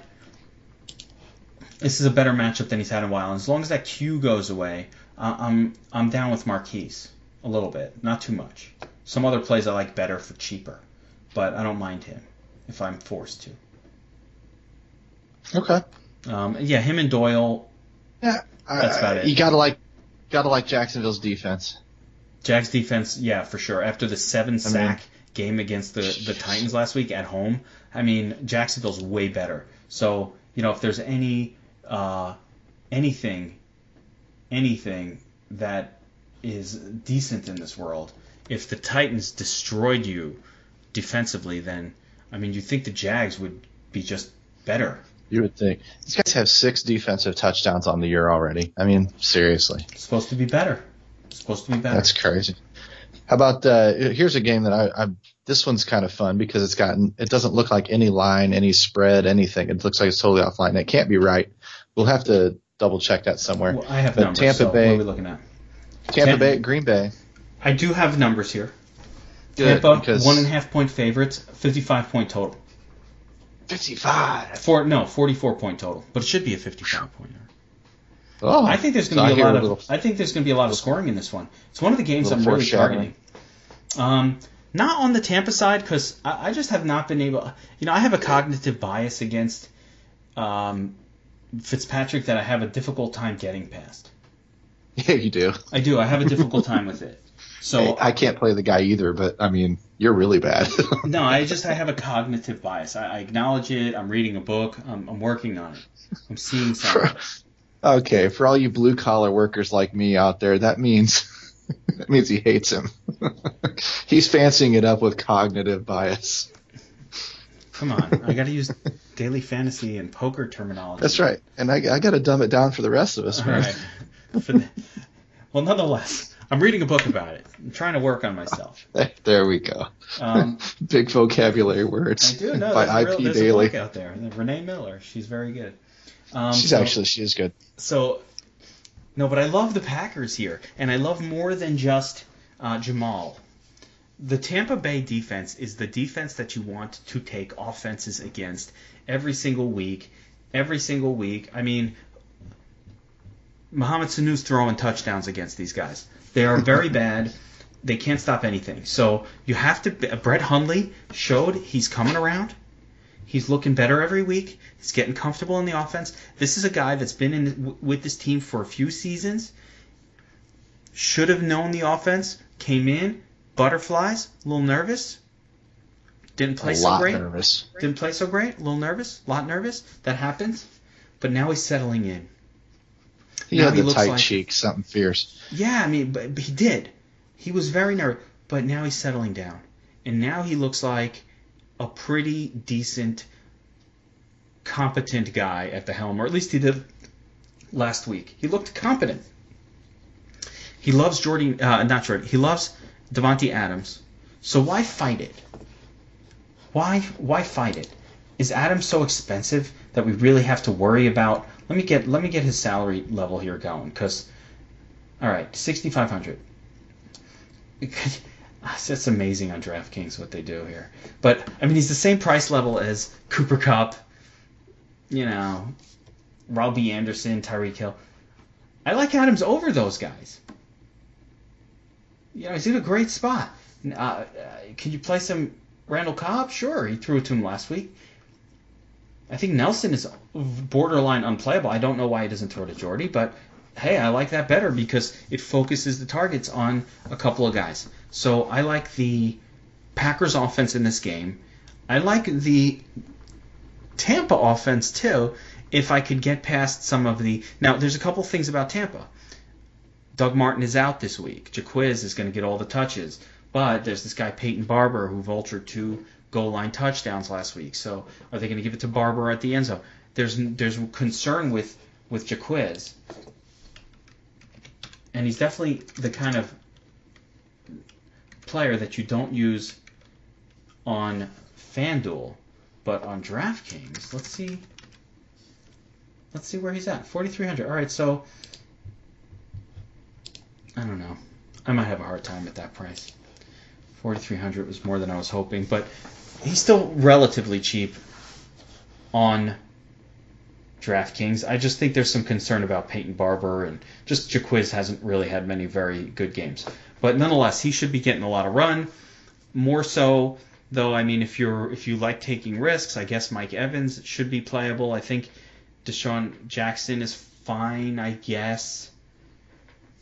this is a better matchup than he's had in a while. And as long as that Q goes away, I'm down with Marquise a little bit, not too much. Some other plays I like better for cheaper, but I don't mind him if I'm forced to. Okay. Him and Doyle. Yeah, that's about it. You gotta like Jacksonville's defense. Jags defense, yeah, for sure. After the 7-sack game against the Titans last week at home, I mean, Jacksonville's way better. So if there's anything that is decent in this world, if the Titans destroyed you defensively, then you think the Jags would be just better. You would think. These guys have 6 defensive touchdowns on the year already. I mean, seriously. It's supposed to be better. That's crazy. How about here's a game that this one's kind of fun because it doesn't look like any line, any spread, anything. It looks like it's totally offline. It can't be right. We'll have to double check that somewhere. Well, I have numbers. Tampa Bay. What are we looking at? Tampa Bay, Green Bay. I do have numbers here. Good, Tampa, because 1.5 point favorites, 55-point total. 55. 44 point total, but it should be a 55 pointer. Oh, I think there's going to be a lot of scoring in this one. It's one of the games I'm really targeting. Not on the Tampa side because I just have not been able. I have a cognitive bias against Fitzpatrick that I have a difficult time getting past. Yeah, you do. I do. I have a difficult time with it. So I can't play the guy either, but you're really bad. No, I have a cognitive bias. I acknowledge it. I'm reading a book. I'm working on it. I'm seeing something. Okay, for all you blue collar workers like me out there, that means he hates him. He's fancying it up with cognitive bias. Come on, I got to use daily fantasy and poker terminology. That's right, and I got to dumb it down for the rest of us, All man. right. Well, nonetheless, I'm reading a book about it. I'm trying to work on myself. There we go. Big vocabulary words. I do know by there's Daily. a book out there. Renee Miller. She's very good. She is good. So, no, but I love the Packers here, and I love more than just Jamal. The Tampa Bay defense is the defense that you want to take offenses against every single week. Every single week. I mean, Mohamed Sanu's throwing touchdowns against these guys. They are very bad. They can't stop anything. So you have to. Brett Hundley showed he's coming around. He's looking better every week. He's getting comfortable in the offense. This is a guy that's been with this team for a few seasons. Should have known the offense. Came in, butterflies, a little nervous. Didn't play so great. Nervous. Didn't play so great. A little nervous. A lot nervous. That happens. But now he's settling in. He had the tight cheeks, something fierce. Yeah, I mean, but he did. He was very nervous. But now he's settling down. And now he looks like a pretty decent, competent guy at the helm, or at least he did last week. He looked competent. He loves he loves Davante Adams. So why fight it? Why fight it? Is Adams so expensive that we really have to worry about? Let me get his salary level here going, because all right, $6,500. That's amazing on DraftKings what they do here. But I mean, he's the same price level as Cooper Kupp, Robbie Anderson, Tyreek Hill. I like Adams over those guys. He's in a great spot. Can you play some Randall Cobb? Sure, he threw it to him last week. I think Nelson is borderline unplayable. I don't know why he doesn't throw to Jordy, but hey, I like that better because it focuses the targets on a couple of guys. So I like the Packers offense in this game. I like the Tampa offense too, if I could get past some of the... Now, there's a couple things about Tampa. Doug Martin is out this week. Jaquiz is going to get all the touches. But there's this guy, Peyton Barber, who vultured 2 goal line touchdowns last week. So are they going to give it to Barber at the end zone? There's concern with Jaquiz. And he's definitely the kind of player that you don't use on FanDuel, but on DraftKings. Let's see where he's at. 4,300. All right, so I don't know. I might have a hard time at that price. 4,300 was more than I was hoping, but he's still relatively cheap on DraftKings. I just think there's some concern about Peyton Barber, and just Jaquiz hasn't really had many very good games. But nonetheless, he should be getting a lot of run. More so, though, I mean, if you like taking risks, I guess Mike Evans should be playable. I think Deshaun Jackson is fine, I guess.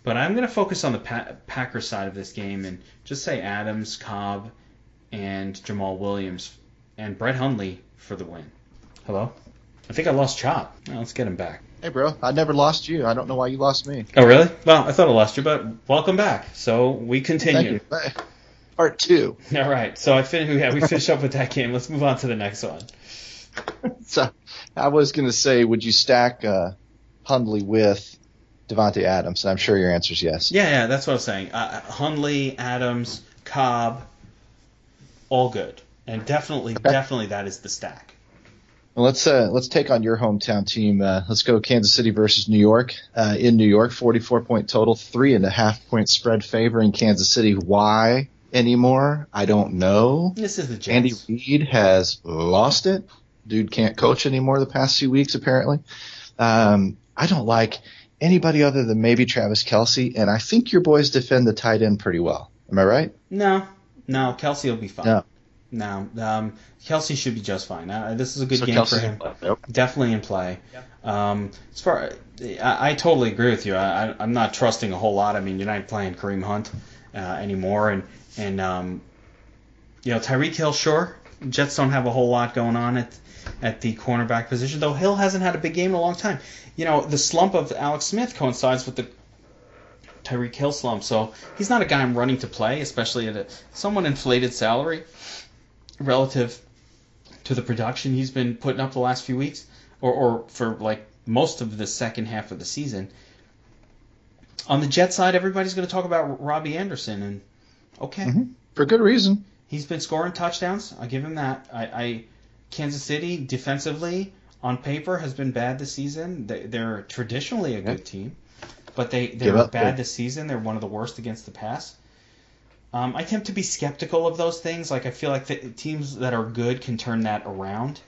But I'm going to focus on the Packers side of this game and just say Adams, Cobb, and Jamal Williams, and Brett Hundley for the win. Hello? I think I lost Chop. Well, let's get him back. Hey, bro, I never lost you. I don't know why you lost me. Oh, really? Well, I thought I lost you, but welcome back. So we continue. Thank you. Part 2. All right. So we finished up with that game. Let's move on to the next one. So I was going to say, would you stack Hundley with Davante Adams? And I'm sure your answer is yes. Yeah, that's what I was saying. Hundley, Adams, Cobb, all good. And definitely that is the stack. Well, let's take on your hometown team. Let's go Kansas City versus New York. In New York, 44-point total, 3.5-point spread favoring Kansas City. Why anymore? I don't know. This is the Jets. Andy Reid has lost it. Dude can't coach anymore the past few weeks, apparently. I don't like anybody other than maybe Travis Kelce, and I think your boys defend the tight end pretty well. Am I right? No, Kelce will be fine. No. Kelce should be just fine. This is a good game Kelce's for him. Yep. Definitely in play. Yep. I totally agree with you. I'm not trusting a whole lot. I mean, you're not playing Kareem Hunt anymore, and Tyreek Hill, sure. Jets don't have a whole lot going on at the cornerback position, though Hill hasn't had a big game in a long time. The slump of Alex Smith coincides with the Tyreek Hill slump, so he's not a guy I'm running to play, especially at a somewhat inflated salary relative to the production he's been putting up the last few weeks, or for like most of the second half of the season. On the Jet side, everybody's going to talk about Robbie Anderson, and okay. Mm-hmm. For good reason. He's been scoring touchdowns. I'll give him that. Kansas City, defensively, on paper, has been bad this season. They're traditionally a good team, but they're bad this season. They're one of the worst against the pass. I tend to be skeptical of those things. Like, I feel like the teams that are good can turn that around.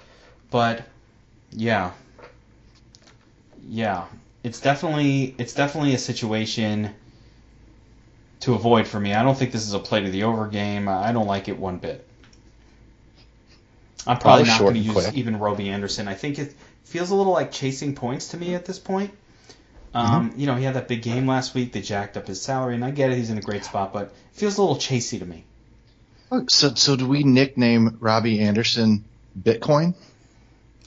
But, yeah, it's definitely a situation to avoid for me. I don't think this is a play to the over game. I don't like it one bit. I'm probably not going to use even Robbie Anderson. I think it feels a little like chasing points to me at this point. He had that big game last week. They jacked up his salary, and I get it. He's in a great spot, but it feels a little chasey to me. So do we nickname Robbie Anderson Bitcoin?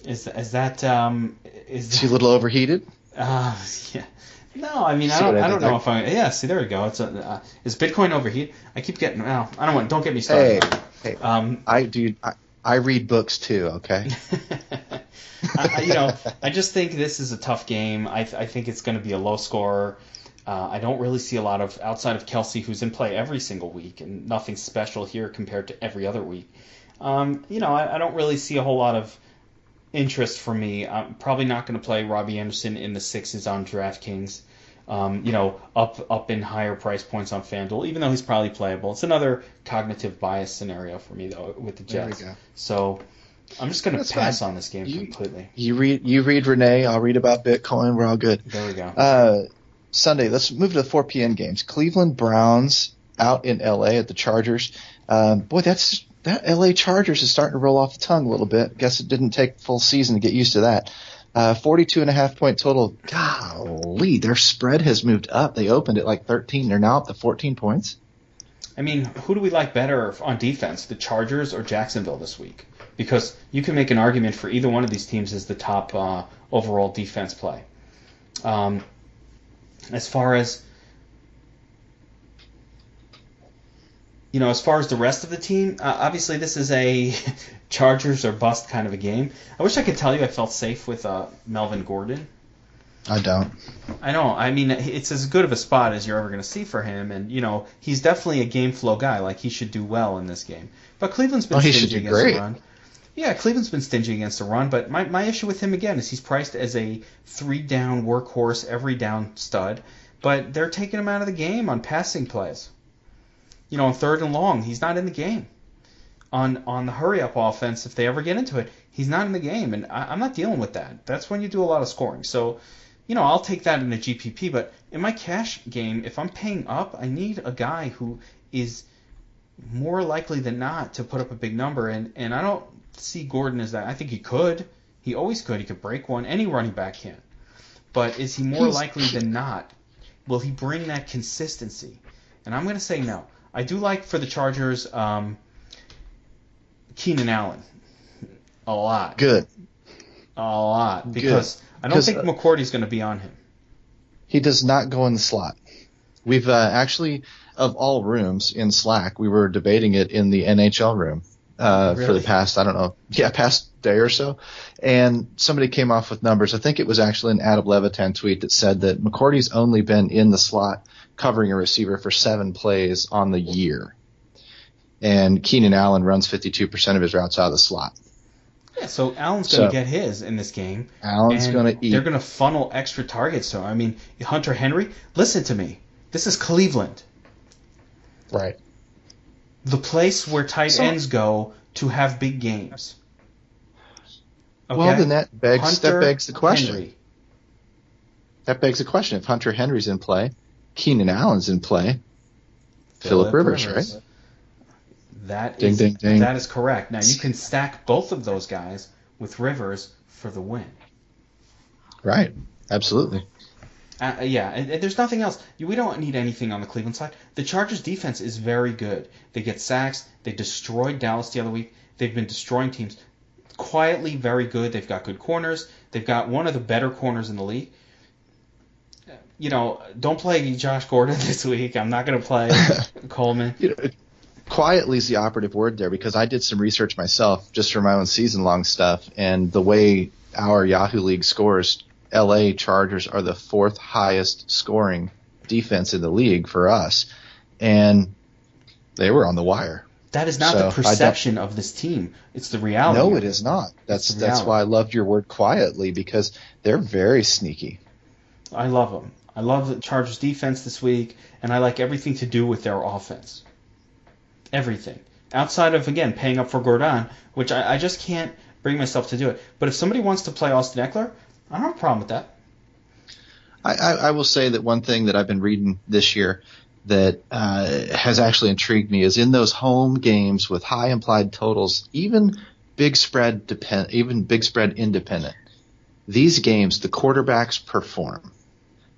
Is he a little overheated? Yeah. No, I mean, I don't know if I. Yeah, see, there we go. It's is Bitcoin overheated? I keep getting. Well, I don't want. Don't get me started. Hey, I read books too. Okay. I just think this is a tough game. I think it's going to be a low score. I don't really see a lot of, outside of Kelsey, who's in play every single week, and nothing special here compared to every other week. I don't really see a whole lot of interest for me. I'm probably not going to play Robbie Anderson in the 6s on DraftKings. Up in higher price points on FanDuel, even though he's probably playable. It's another cognitive bias scenario for me, though, with the Jets. There we go. So I'm just going to pass on this game completely. You read Renee. I'll read about Bitcoin. We're all good. There we go. Sunday, let's move to the 4 p.m. games. Cleveland Browns out in L.A. at the Chargers. That L.A. Chargers is starting to roll off the tongue a little bit. Guess it didn't take full season to get used to that. 42.5 point total. Golly, their spread has moved up. They opened at like 13. They're now up to 14 points. I mean, who do we like better on defense, the Chargers or Jacksonville this week? Because you can make an argument for either one of these teams as the top overall defense play. As far as the rest of the team, obviously this is a Chargers or bust kind of a game. I wish I could tell you I felt safe with Melvin Gordon. I don't. I know. I mean, it's as good of a spot as you're ever going to see for him, and he's definitely a game flow guy. Like, he should do well in this game. But Cleveland's been stingy against the run. Yeah, Cleveland's been stingy against the run, but my issue with him again is he's priced as a 3-down workhorse, every down stud, but they're taking him out of the game on passing plays. On 3rd and long, he's not in the game. On the hurry-up offense, if they ever get into it, he's not in the game, and I'm not dealing with that. That's when you do a lot of scoring. So, I'll take that in a GPP, but in my cash game, if I'm paying up, I need a guy who is more likely than not to put up a big number, and I don't see Gordon as that. I think he could. He always could. He could break one. Any running back can. But is he more likely than not? Will he bring that consistency? And I'm going to say no. I do like for the Chargers Keenan Allen a lot. Good. A lot. Because I don't think McCourty's going to be on him. He does not go in the slot. We've actually, of all rooms in Slack, we were debating it in the NHL room for the past, past day or so. And somebody came off with numbers. I think it was actually an Adam Levitan tweet that said that McCourty's only been in the slot covering a receiver for 7 plays on the year. And Keenan Allen runs 52% of his routes out of the slot. Yeah, so Allen's going to get his in this game. Allen's going to eat. They're going to funnel extra targets to him. I mean, Hunter Henry, listen to me. This is Cleveland. Right. The place where tight ends go to have big games. Okay? Well, then that begs the question. Henry. That begs the question. If Hunter Henry's in play, Keenan Allen's in play, Phillip Rivers, right? That ding, is ding, ding. That is correct. Now, you can stack both of those guys with Rivers for the win. Right. Absolutely. Yeah, and there's nothing else. We don't need anything on the Cleveland side. The Chargers defense is very good. They get sacks. They destroyed Dallas the other week. They've been destroying teams. Quietly very good. They've got good corners. They've got one of the better corners in the league. Don't play Josh Gordon this week. I'm not going to play Coleman. Quietly is the operative word there, because I did some research myself just for my own season-long stuff, and the way our Yahoo League scores, LA Chargers are the 4th highest scoring defense in the league for us, and they were on the wire. That is not the perception of this team. It's the reality. No, it is not. That's why I loved your word quietly, because they're very sneaky. I love them. I love the Chargers defense this week, and I like everything to do with their offense. Everything. Outside of, again, paying up for Gordon, which I just can't bring myself to do it. But if somebody wants to play Austin Eckler, I don't have a problem with that. I will say that one thing that I've been reading this year that has actually intrigued me is in those home games with high implied totals, even big spread independent, these games, the quarterbacks perform.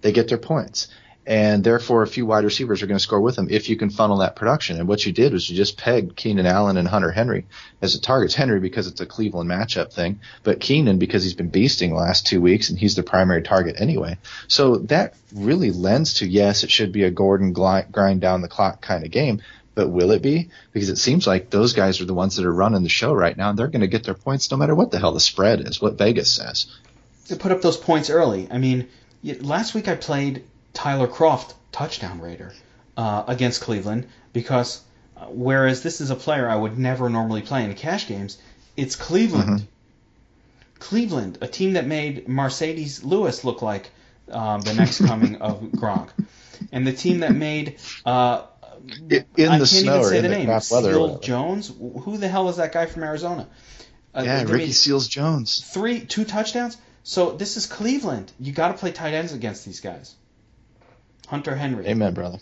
They get their points. And therefore, a few wide receivers are going to score with them if you can funnel that production. And what you did was you just pegged Keenan Allen and Hunter Henry as the targets. Henry because it's a Cleveland matchup thing, but Keenan because he's been beasting the last 2 weeks and he's the primary target anyway. So that really lends to, yes, it should be a Gordon grind down the clock kind of game, but will it be? Because it seems like those guys are the ones that are running the show right now, and they're going to get their points no matter what the hell the spread is, what Vegas says. They put up those points early. I mean, last week I played Tyler Kroft, touchdown raider, against Cleveland, because whereas this is a player I would never normally play in cash games, it's Cleveland. Mm-hmm. Cleveland, a team that made Mercedes Lewis look like the next coming of Gronk, and the team that made I can't even say the name, Seals Jones. Who the hell is that guy from Arizona? Ricky Seals Jones. 2 touchdowns. So this is Cleveland. You got to play tight ends against these guys. Hunter Henry. Amen, brother.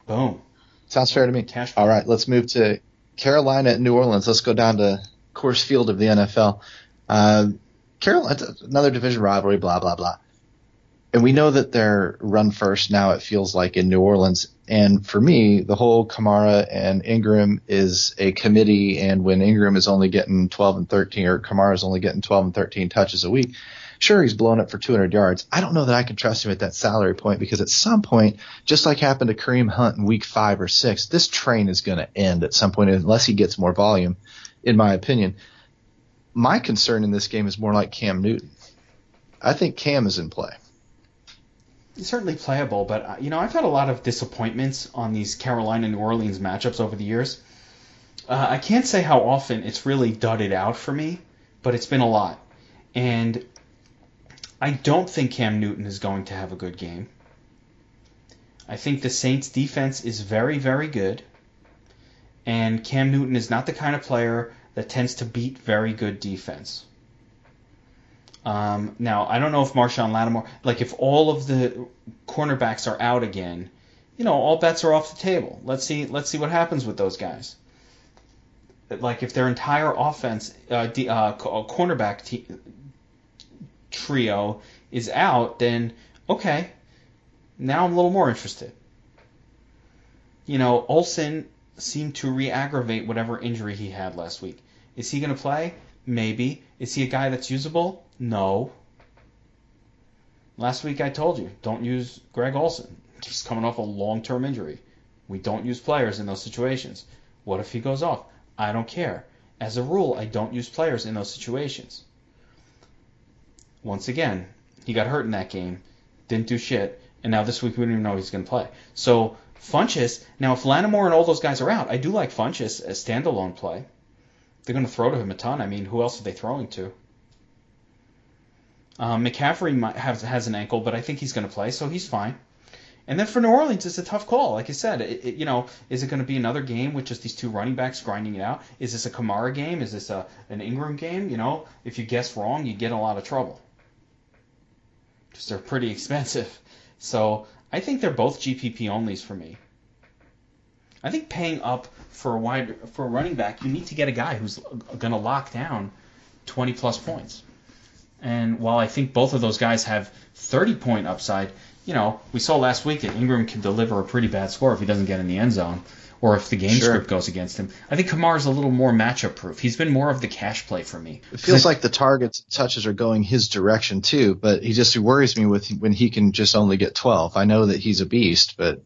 Boom. Sounds fair to me. All right, let's move to Carolina and New Orleans. Let's go down to Coors Field of the NFL. Carolina, another division rivalry, blah, blah, blah. And we know that they're run first now, it feels like, in New Orleans. And for me, the whole Kamara and Ingram is a committee, and when Ingram is only getting 12 and 13, or Kamara is only getting 12 and 13 touches a week, sure, he's blowing up for 200 yards. I don't know that I can trust him at that salary point, because at some point, just like happened to Kareem Hunt in week 5 or 6, this train is going to end at some point unless he gets more volume, in my opinion. My concern in this game is more like Cam Newton. I think Cam is in play. He's certainly playable, but I've had a lot of disappointments on these Carolina-New Orleans matchups over the years. I can't say how often it's really dudded out for me, but it's been a lot. And I don't think Cam Newton is going to have a good game. I think the Saints' defense is very, very good. And Cam Newton is not the kind of player that tends to beat very good defense. Now, I don't know if Marshawn Lattimore, if all of the cornerbacks are out again, all bets are off the table. Let's see what happens with those guys. If their entire offense, cornerback trio is out, then okay, now I'm a little more interested. Olsen seemed to re-aggravate whatever injury he had last week. Is he going to play? Maybe. Is he a guy that's usable? No. Last week I told you, don't use Greg Olsen. He's coming off a long-term injury. We don't use players in those situations. What if he goes off? I don't care. As a rule, I don't use players in those situations. Once again, he got hurt in that game, didn't do shit, and now this week we don't even know he's going to play. So Funchess, now if Lattimore and all those guys are out, I do like Funchess as standalone play. They're going to throw to him a ton. I mean, who else are they throwing to? McCaffrey has an ankle, but I think he's going to play, so he's fine. And then for New Orleans, it's a tough call. Like I said, is it going to be another game with just these 2 running backs grinding it out? Is this a Kamara game? Is this an Ingram game? If you guess wrong, you get in a lot of trouble. Because they're pretty expensive. So I think they're both GPP onlys for me. I think paying up for a running back, you need to get a guy who's going to lock down 20 plus points. And while I think both of those guys have 30-point upside, we saw last week that Ingram can deliver a pretty bad score if he doesn't get in the end zone or if the game script goes against him. I think Kamar's a little more matchup proof. He's been more of the cash play for me. It feels like the targets and touches are going his direction too, but he just worries me with when he can just only get 12. I know that he's a beast, but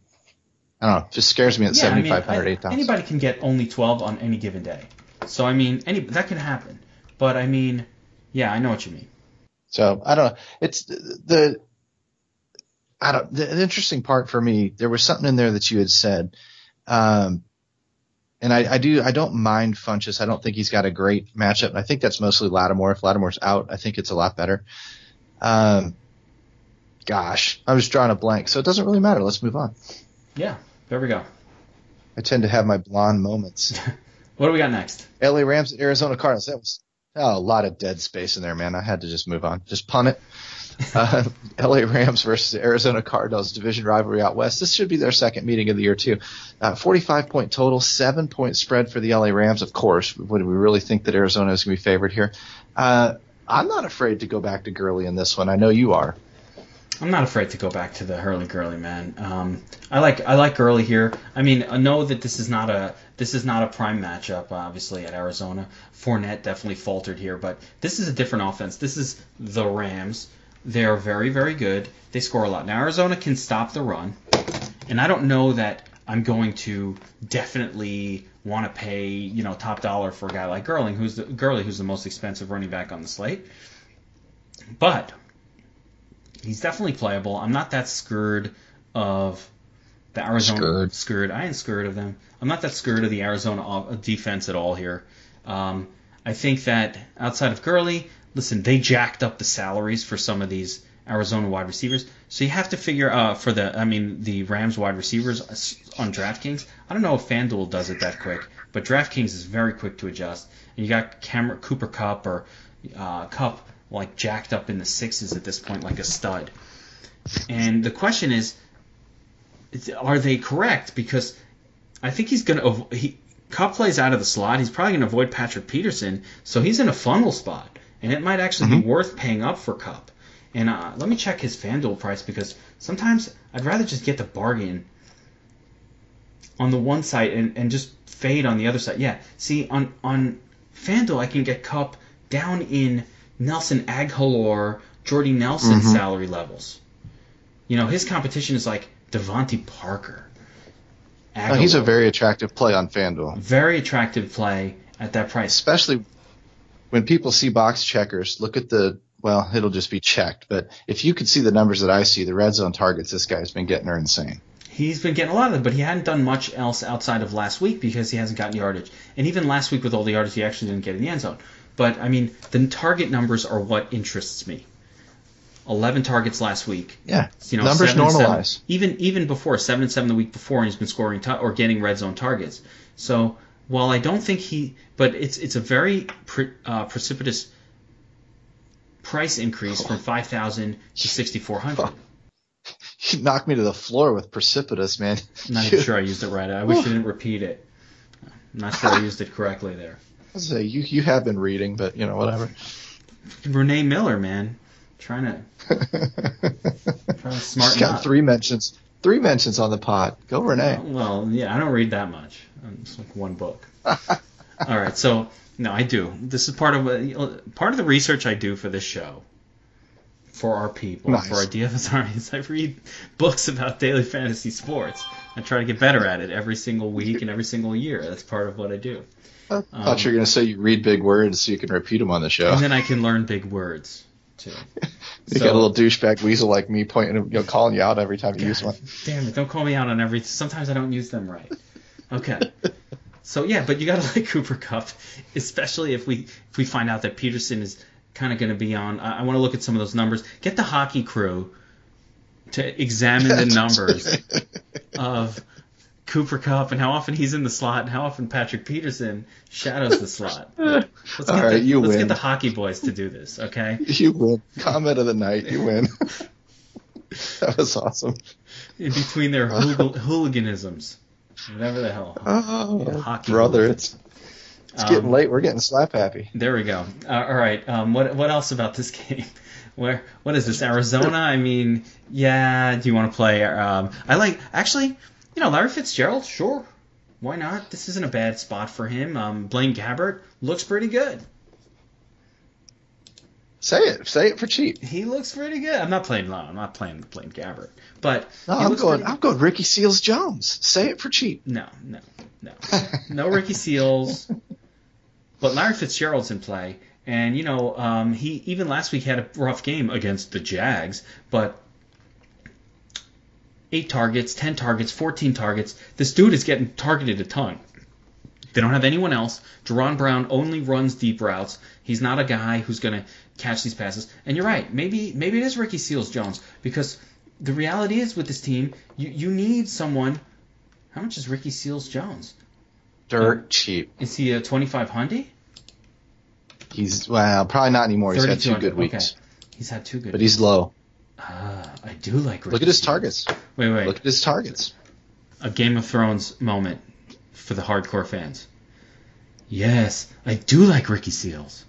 I don't know. It just scares me at 7,500, 8,000. Anybody can get only 12 on any given day. So, that can happen. But, I know what you mean. So, I don't know. It's the interesting part for me, there was something in there that you had said. And I don't mind Funchess. I don't think he's got a great matchup. I think that's mostly Lattimore. If Lattimore's out, I think it's a lot better. Gosh, I was drawing a blank, so it doesn't really matter. Let's move on. Yeah, there we go. I tend to have my blonde moments. What do we got next? LA Rams at Arizona Cardinals. That was a lot of dead space in there, man. I had to just move on. Just punt it. LA Rams versus Arizona Cardinals, division rivalry out west. This should be their second meeting of the year, too. 45-point total, 7-point spread for the LA Rams, of course. Would we really think that Arizona is going to be favored here? I'm not afraid to go back to Gurley in this one. I know you are. I'm not afraid to go back to the Hurley-Gurley, man. I like Gurley here. I know that this is not a prime matchup, obviously, at Arizona. Fournette definitely faltered here, but this is a different offense. This is the Rams. They're very, very good. They score a lot. Now, Arizona can stop the run, and I don't know that I'm going to definitely want to pay, top dollar for a guy like Gurley, who's the most expensive running back on the slate. But he's definitely playable. I'm not that scared of the Arizona. Scared. I ain't scared of them. I'm not that scared of the Arizona defense at all here. I think that outside of Gurley, listen, they jacked up the salaries for some of these Arizona wide receivers. So you have to figure for the Rams wide receivers on DraftKings. I don't know if FanDuel does it that quick, but DraftKings is very quick to adjust. And you got Cooper Kupp or Kupp like jacked up in the sixes at this point, like a stud. And the question is, are they correct? Because I think he's going to Kupp plays out of the slot. He's probably going to avoid Patrick Peterson, so he's in a funnel spot. And it might actually be worth paying up for Kupp. And let me check his FanDuel price, because sometimes I'd rather just get the bargain on the one side and just fade on the other side. Yeah, see, on FanDuel I can get Kupp down in Nelson Agholor, Jordy Nelson salary levels. His competition is like Devontae Parker. He's a very attractive play on FanDuel. Very attractive play at that price. Especially when people see box checkers, look at it'll just be checked. But if you could see the numbers that I see, the red zone targets this guy's been getting are insane. He's been getting a lot of them, but he hadn't done much else outside of last week because he hasn't gotten yardage. And even last week with all the yardage, he actually didn't get in the end zone. But, the target numbers are what interests me. 11 targets last week. Yeah, numbers normalize. Even before, 7 and 7 the week before, and he's been scoring or getting red zone targets. So while I don't think but it's a very precipitous price increase from 5,000 to 6,400. You knocked me to the floor with precipitous, man. I'm not even sure I used it right. I wish you didn't repeat it. I'm not sure I used it correctly there. I was say you have been reading, but whatever. Renee Miller, man, trying to smarten got up. 3 mentions on the pod. Go Renee. Well, yeah, I don't read that much. It's like one book. All right, so no, I do. This is part of the research I do for this show. For our people, nice. For our DFS armies, I read books about daily fantasy sports. I try to get better at it every single week and every single year. That's part of what I do. I thought you were going to say you read big words so you can repeat them on the show. And then I can learn big words, too. You got a little douchebag weasel like me calling you out every time you use one. Damn it, don't call me out on every... Sometimes I don't use them right. Okay. So, yeah, but you got to like Cooper Kupp, especially if we find out that Peterson is kind of going to be on. I want to look at some of those numbers. Get the hockey crew to examine the numbers of Cooper Kupp and how often he's in the slot and how often Patrick Peterson shadows the slot. Let's get the hockey boys to do this, okay? You win. Comment of the night. You win. That was awesome. In between their hooliganisms. Whatever the hell. Oh, hockey brother. hooligans. It's getting late. We're getting slap happy. There we go. All right. What else about this game? What is this? Arizona? I mean, yeah. Do you want to play? Larry Fitzgerald. Sure. Why not? This isn't a bad spot for him. Blaine Gabbert looks pretty good. Say it for cheap. He looks pretty good. I'm not playing Blaine Gabbert, but no, I'm going Ricky Seals Jones. Say it for cheap. No, no Ricky Seals. But Larry Fitzgerald's in play, and he even last week had a rough game against the Jags, but 8 targets, 10 targets, 14 targets. This dude is getting targeted a ton. They don't have anyone else. Jerron Brown only runs deep routes. He's not a guy who's going to catch these passes. And you're right. Maybe it is Ricky Seals-Jones, because the reality is with this team, you need someone. How much is Ricky Seals-Jones? Dirt cheap. Is he a 2,500? He's probably not anymore. He's had 2 good weeks. Okay. He's had 2 good. But he's low. I do like Ricky Look at his Seals. targets. Wait. Look at his targets. A Game of Thrones moment for the hardcore fans. Yes, I do like Ricky Seals.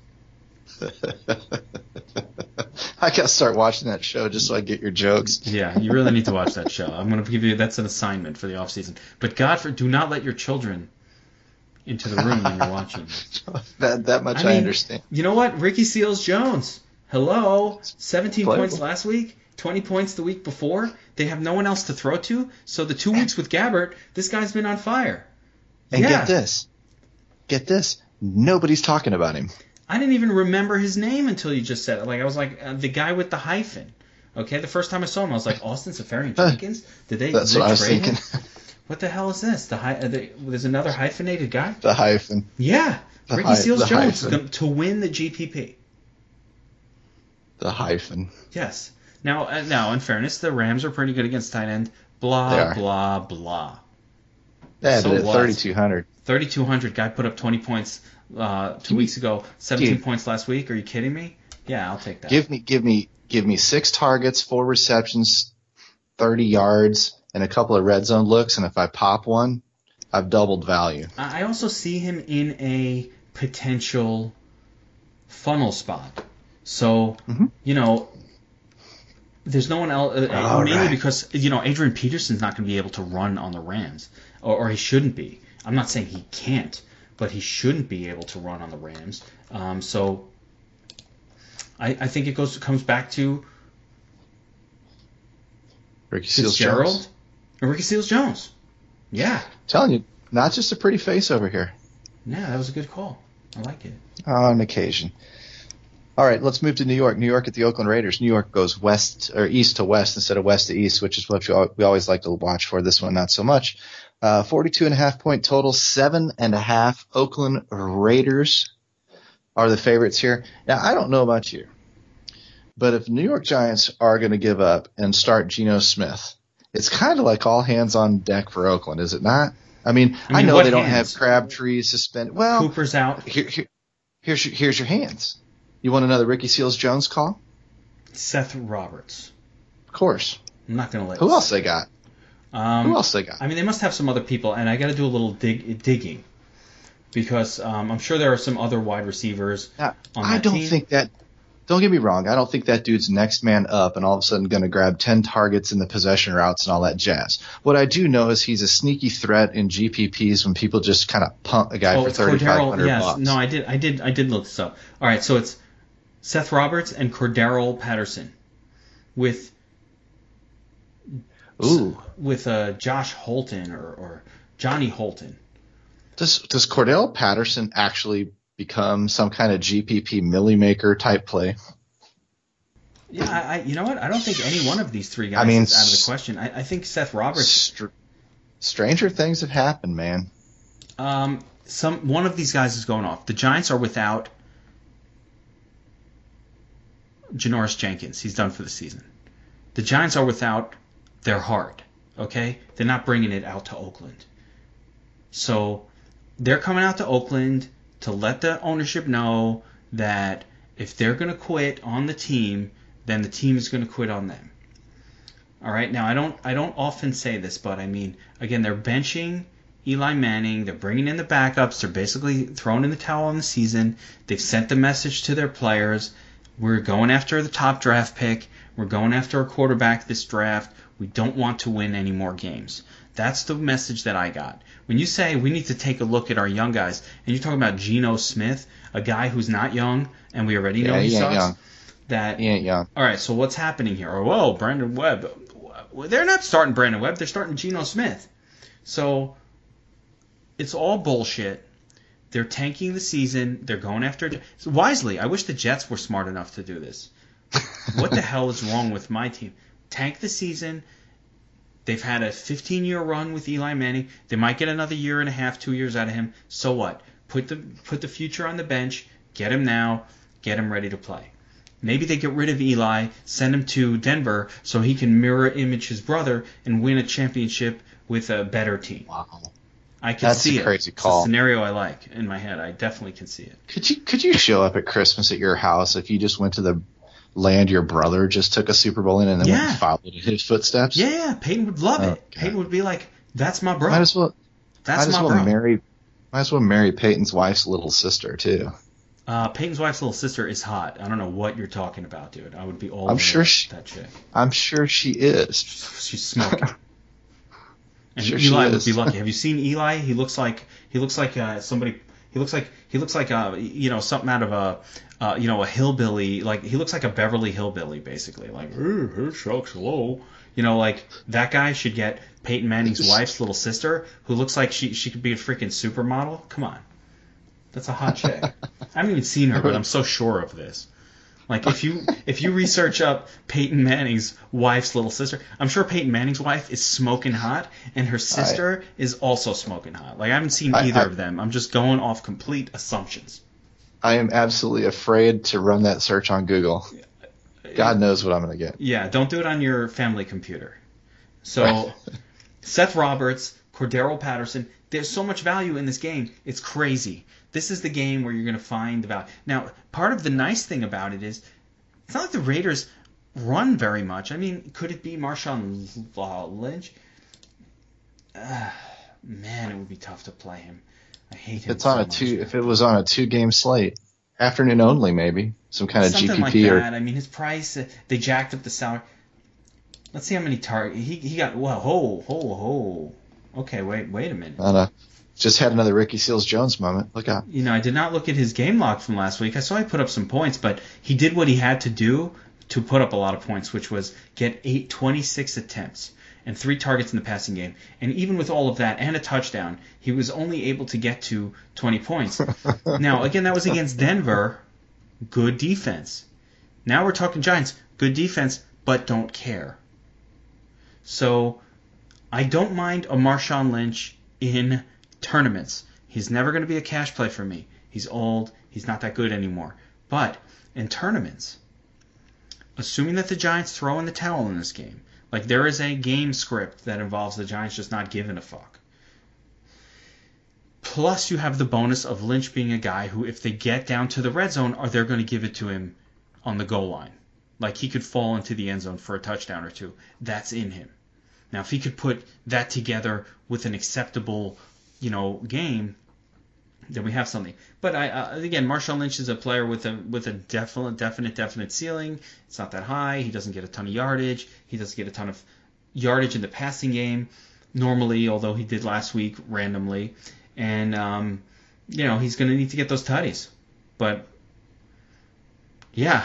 I gotta start watching that show just so I get your jokes. Yeah, you really need to watch that show. I'm gonna give you that's an assignment for the off season. But do not let your children into the room when you're watching. that much I understand. You know what? Ricky Seals-Jones. Hello, 17 points last week, 20 points the week before. They have no one else to throw to. So the 2 weeks with Gabbert, this guy's been on fire. And get this. Nobody's talking about him. I didn't even remember his name until you just said it. Like I was like the guy with the hyphen. Okay, the first time I saw him, I was like, Austin Seferian-Jenkins. That's what I was thinking. What the hell is this? There's another hyphenated guy. The hyphen. Yeah, Ricky Seals-Jones to win the GPP. The hyphen. Yes. Now, in fairness, the Rams are pretty good against tight end. Blah blah blah. Yeah, so 3,200. 3,200. Guy put up 20 points 2 weeks ago. 17 points last week. Are you kidding me? Yeah, I'll take that. Give me 6 targets, 4 receptions, 30 yards, and a couple of red zone looks. And if I pop one, I've doubled value. I also see him in a potential funnel spot. So there's no one else. Mainly because Adrian Peterson's not going to be able to run on the Rams, or he shouldn't be. I'm not saying he can't, but he shouldn't be able to run on the Rams. So I think it comes back to Ricky Seals-Jones. Or Ricky Seals-Jones. Yeah. I'm telling you, not just a pretty face over here. Yeah, that was a good call. I like it. On occasion. All right, let's move to New York. New York at the Oakland Raiders. New York goes east to west instead of west to east, which is what we always like to watch for. This one, not so much. 42.5 point total, 7.5. Oakland Raiders are the favorites here. Now, I don't know about you, but if New York Giants are going to give up and start Geno Smith, it's kind of like all hands on deck for Oakland, is it not? I mean I know they don't have Crabtree suspended. Well, Cooper's out. Here's your hands. You want another Ricky Seals-Jones call? Seth Roberts. Of course. I'm not going to let Who else they got? Who else they got? I mean, they must have some other people, and I got to do a little digging because I'm sure there are some other wide receivers on that team. Don't get me wrong. I don't think that dude's next man up and all of a sudden going to grab 10 targets in the possession routes and all that jazz. What I do know is he's a sneaky threat in GPPs when people just kind of punt a guy for $3,500. Yes, no, I did look this up. All right, so it's Seth Roberts and Cordero Patterson with Josh Holton or Johnny Holton. Does Cordell Patterson actually become some kind of GPP millie maker type play? Yeah, you know what? I don't think any one of these three guys is out of the question. I think Seth Roberts. Stranger things have happened, man. One of these guys is going off. The Giants are without Janoris Jenkins. He's done for the season. The Giants are without their heart. Okay, they're not bringing it out to Oakland. So they're coming out to Oakland to let the ownership know that if they're going to quit on the team, then the team is going to quit on them. All right. Now I don't often say this, but I mean, again, they're benching Eli Manning. They're bringing in the backups. They're basically throwing in the towel on the season. They've sent the message to their players. We're going after the top draft pick. We're going after a quarterback this draft. We don't want to win any more games. That's the message that I got. When you say we need to take a look at our young guys, and you're talking about Geno Smith, a guy who's not young, and we already know he sucks. Young. He ain't young. All right, so what's happening here? Oh, well, Brandon Webb. They're not starting Brandon Webb. They're starting Geno Smith. So it's all bullshit. They're tanking the season. They're going after wisely. I wish the Jets were smart enough to do this. What the hell is wrong with my team? Tank the season. They've had a 15-year run with Eli Manning. They might get another year and a half, 2 years out of him. So what? Put the future on the bench. Get him now. Get him ready to play. Maybe they get rid of Eli, send him to Denver so he can mirror image his brother and win a championship with a better team. Wow. I can see it. That's a crazy call. It's a scenario I like in my head. I definitely can see it. Could you show up at Christmas at your house if you just went to the land your brother just took a Super Bowl in and then went and followed in his footsteps? Yeah, Peyton would love it. God. Peyton would be like, "That's my bro." Might as well bro. Might as well marry Peyton's wife's little sister too. Peyton's wife's little sister is hot. I don't know what you're talking about, dude. I would be all I'm over sure that chick. I'm sure she is. She's smoking. And Sure Eli she would is. be lucky. Have you seen Eli? He looks like somebody. He looks like something out of a hillbilly. Like he looks like a Beverly hillbilly, basically. Like, hey, shucks, hello. Like that guy should get Peyton Manning's wife's little sister, who looks like she could be a freaking supermodel. Come on, that's a hot chick. I haven't even seen her, but I'm so sure of this. Like if you research up Peyton Manning's wife's little sister, I'm sure Peyton Manning's wife is smoking hot, and her sister is also smoking hot. Like I haven't seen either of them. I'm just going off complete assumptions. I am absolutely afraid to run that search on Google. God knows what I'm going to get. Yeah, don't do it on your family computer. So Seth Roberts, Cordero Patterson, there's so much value in this game. It's crazy. This is the game where you're going to find the value. Now, part of the nice thing about it is it's not like the Raiders run very much. I mean, could it be Marshawn Lynch? Man, it would be tough to play him. I hate him. It's on if it was on a 2-game slate, afternoon only maybe, some kind of something GPP like or. that. I mean, his price. They jacked up the salary. Let's see how many targets he got. Well, ho. Okay, wait a minute. I know. Just had another Ricky Seals-Jones moment. Look out. I did not look at his game log from last week. I saw he put up some points, but he did what he had to do to put up a lot of points, which was get 26 attempts and 3 targets in the passing game. And even with all of that and a touchdown, he was only able to get to 20 points. Now, again, that was against Denver. Good defense. Now we're talking Giants. Good defense, but don't care. So I don't mind a Marshawn Lynch in tournaments. He's never going to be a cash play for me. He's old. He's not that good anymore. But in tournaments, assuming that the Giants throw in the towel in this game, like there is a game script that involves the Giants just not giving a fuck. Plus you have the bonus of Lynch being a guy who, if they get down to the red zone, they're going to give it to him on the goal line. Like he could fall into the end zone for a touchdown or two. That's in him. Now if he could put that together with an acceptable game, then we have something. But again, Marshawn Lynch is a player with a definite ceiling. It's not that high. He doesn't get a ton of yardage. He doesn't get a ton of yardage in the passing game normally, although he did last week randomly. And he's going to need to get those tutties. But yeah,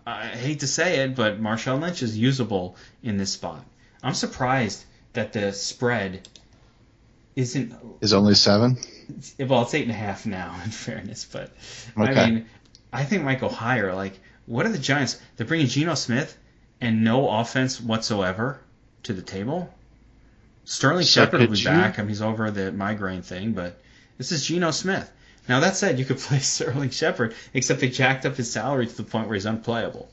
I hate to say it, but Marshawn Lynch is usable in this spot. I'm surprised that the spread is only 7. Well, it's 8.5 now, in fairness, but okay. I mean, I think it might go higher. Like, what are the Giants? They're bringing Geno Smith and no offense whatsoever to the table. Sterling Shepard will be back. I mean, he's over the migraine thing, but this is Geno Smith. Now, that said, you could play Sterling Shepard, except they jacked up his salary to the point where he's unplayable.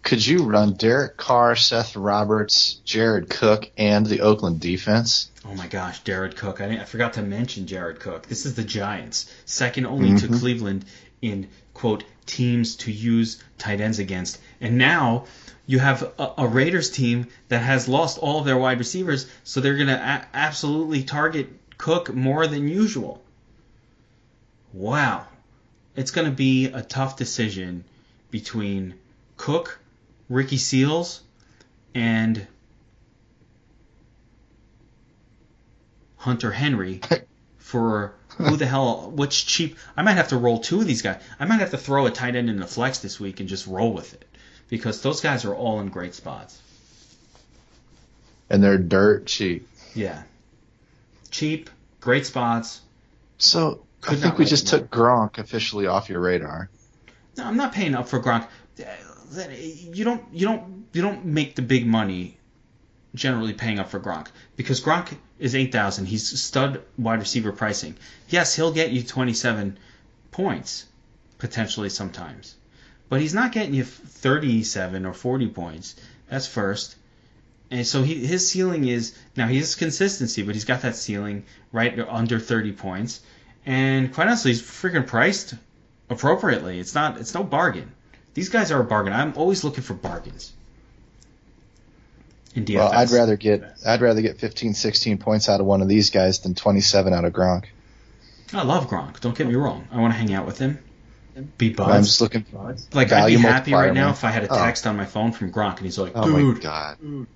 Could you run Derek Carr, Seth Roberts, Jared Cook, and the Oakland defense? Oh my gosh, Jared Cook. I forgot to mention Jared Cook. This is the Giants, second only to Cleveland in, quote, teams to use tight ends against. And now you have a Raiders team that has lost all of their wide receivers, so they're going to absolutely target Cook more than usual. Wow. It's going to be a tough decision between Cook, Ricky Seals, and Hunter Henry for which cheap. I might have to roll two of these guys. I might have to throw a tight end in the flex this week and just roll with it because those guys are all in great spots. And they're dirt cheap. Yeah. Cheap, great spots. So I think we just took Gronk officially off your radar. No, I'm not paying up for Gronk. You don't make the big money generally paying up for Gronk because Gronk is $8,000. He's stud wide receiver pricing. Yes, he'll get you 27 points potentially sometimes, but he's not getting you 37 or 40 points. That's first. And so his ceiling is now he has consistency, but he's got that ceiling right under 30 points. And quite honestly, he's freaking priced appropriately. It's no bargain. These guys are a bargain. I'm always looking for bargains in DFS. Well, I'd rather get 15, 16 points out of one of these guys than 27 out of Gronk. I love Gronk. Don't get me wrong. I want to hang out with him. Be buds. I'm just looking for like I'd be happy right now if I had a text on my phone from Gronk and he's like, "Dude, oh my God,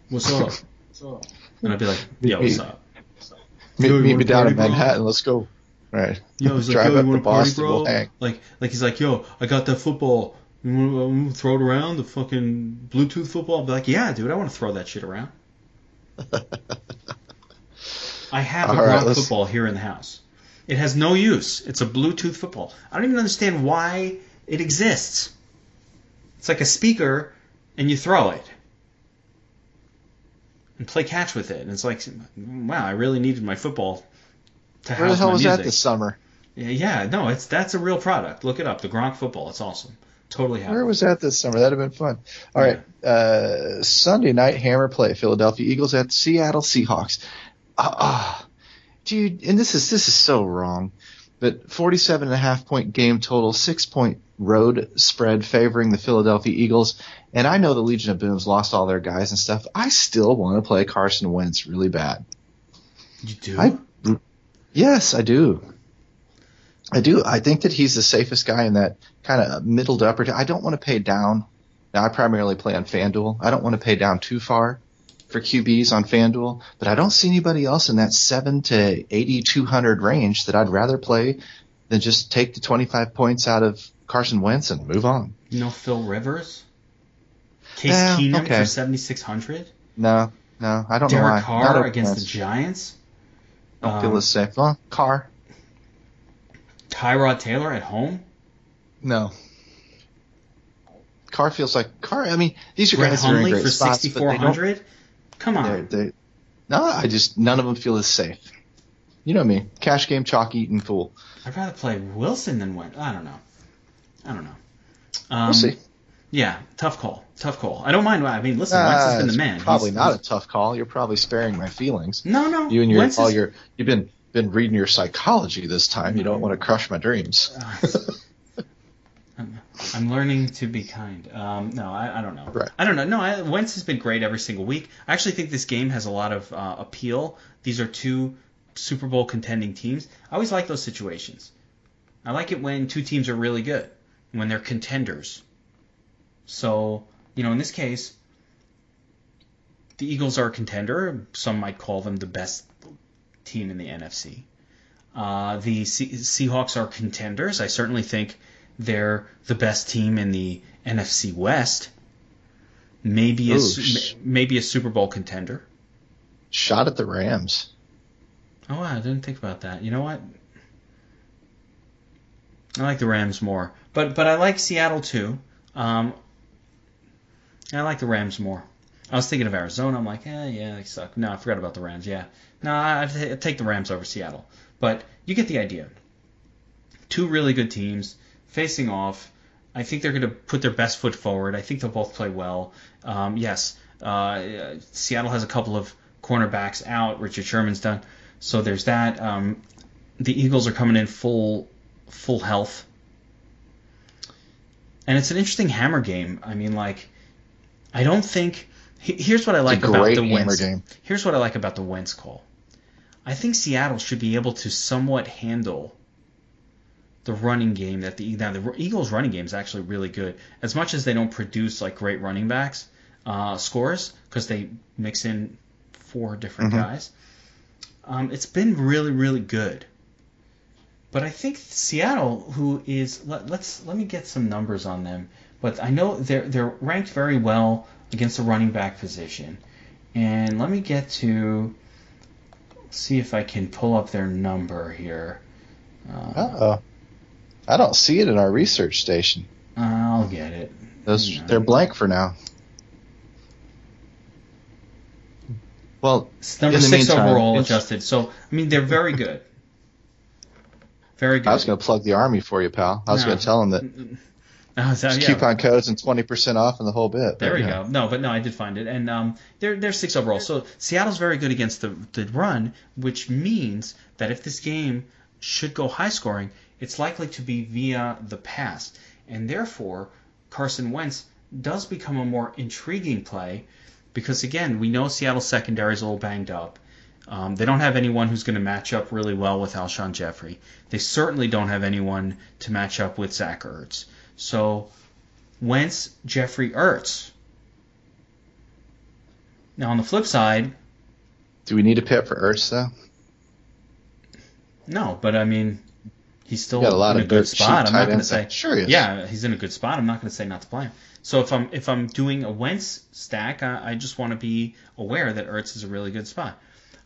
what's up?" And I'd be like, "Yo, what's up? Meet me down in Manhattan. Let's go." Right. Yo, he's like, Drive "Yo, up you to want to party, Boston, bro?" we'll hang. Like he's like, "Yo, I got that football. You want to throw it around? The fucking Bluetooth football?" I'd be like, "Yeah, dude, I want to throw that shit around." I have a Gronk football here in the house. It has no use. It's a Bluetooth football. I don't even understand why it exists. It's like a speaker, and you throw it and play catch with it. And it's like, wow, I really needed my football to house my music. Where the hell was that this summer? Yeah, no, that's a real product. Look it up, the Gronk football. It's awesome. Totally happy. Where was that this summer? That'd have been fun. All right, Sunday night hammer play: Philadelphia Eagles at Seattle Seahawks. Dude, and this is so wrong, but 47.5 point game total, 6 point road spread favoring the Philadelphia Eagles. And I know the Legion of Boom's lost all their guys and stuff. I still want to play Carson Wentz really bad. You do? Yes, I do. I do. I think that he's the safest guy in that kind of middle to upper. I don't want to pay down. Now, I primarily play on FanDuel. I don't want to pay down too far for QBs on FanDuel, but I don't see anybody else in that 7 to 8,200 range that I'd rather play than just take the 25 points out of Carson Wentz and move on. No Phil Rivers? Case Keenum for 7,600? No, I don't know why. Derek Carr against the Giants? Don't feel the same. Well, Carr. Tyrod Taylor at home? No. Carr feels like Carr. I mean, these are guys that are in great for spots, 6,400? Come on. None of them feel as safe. You know me, cash game, chalk eating fool. I'd rather play Wilson than Wentz. I don't know. We'll see. Yeah, tough call. I don't mind. I mean, listen, Wentz has been the man. Probably not a tough call. You're probably sparing my feelings. No. You and you've been reading your psychology this time. You don't want to crush my dreams. I'm learning to be kind. No, I don't know. Right. I don't know. No, Wentz has been great every single week. I actually think this game has a lot of appeal. These are two Super Bowl contending teams. I always like those situations. I like it when two teams are really good, when they're contenders. So, in this case, the Eagles are a contender. Some might call them the best team in the NFC. The Seahawks are contenders. I certainly think they're the best team in the NFC West. Maybe a Super Bowl contender. Shot at the Rams. Oh, wow, I didn't think about that. You know what? I like the Rams more. But I like Seattle too. I like the Rams more. I was thinking of Arizona. I'm like, yeah, they suck. No, I forgot about the Rams. Yeah. No, I'd take the Rams over Seattle. But you get the idea. Two really good teams facing off. I think they're going to put their best foot forward. I think they'll both play well. Yes, Seattle has a couple of cornerbacks out. Richard Sherman's done. So there's that. The Eagles are coming in full health. And it's an interesting hammer game. I mean, like, I don't think... Here's what I like about the Wentz. Here's what I like about the Wentz call. I think Seattle should be able to somewhat handle the running game that the Eagles' running game is actually really good. As much as they don't produce like great running backs scores because they mix in 4 different guys, it's been really, really good. But I think Seattle, who is let me get some numbers on them. But I know they're ranked very well against the running back position. And let me get to see if I can pull up their number here. I don't see it in our research station. I'll get it. They're blank for now. Well, it's number 6 overall adjusted. So, I mean, they're very good. Very good. I was going to plug the Army for you, pal. I was going to tell them that coupon codes and 20% off and the whole bit. There we go. No, I did find it. And they're 6 overall. So Seattle's very good against the run, which means that if this game should go high scoring, it's likely to be via the pass. And therefore, Carson Wentz does become a more intriguing play because, again, we know Seattle's secondary is a little banged up. They don't have anyone who's going to match up really well with Alshon Jeffrey. They certainly don't have anyone to match up with Zach Ertz. So, Wentz, Jeffrey, Ertz. Now, on the flip side... Do we need a pit for Ertz, though? No, but I mean, he's still in a good spot. I'm not going to say... Sure he is. Yeah, he's in a good spot. I'm not going to say not to play him. So if I'm doing a Wentz stack, I just want to be aware that Ertz is a really good spot.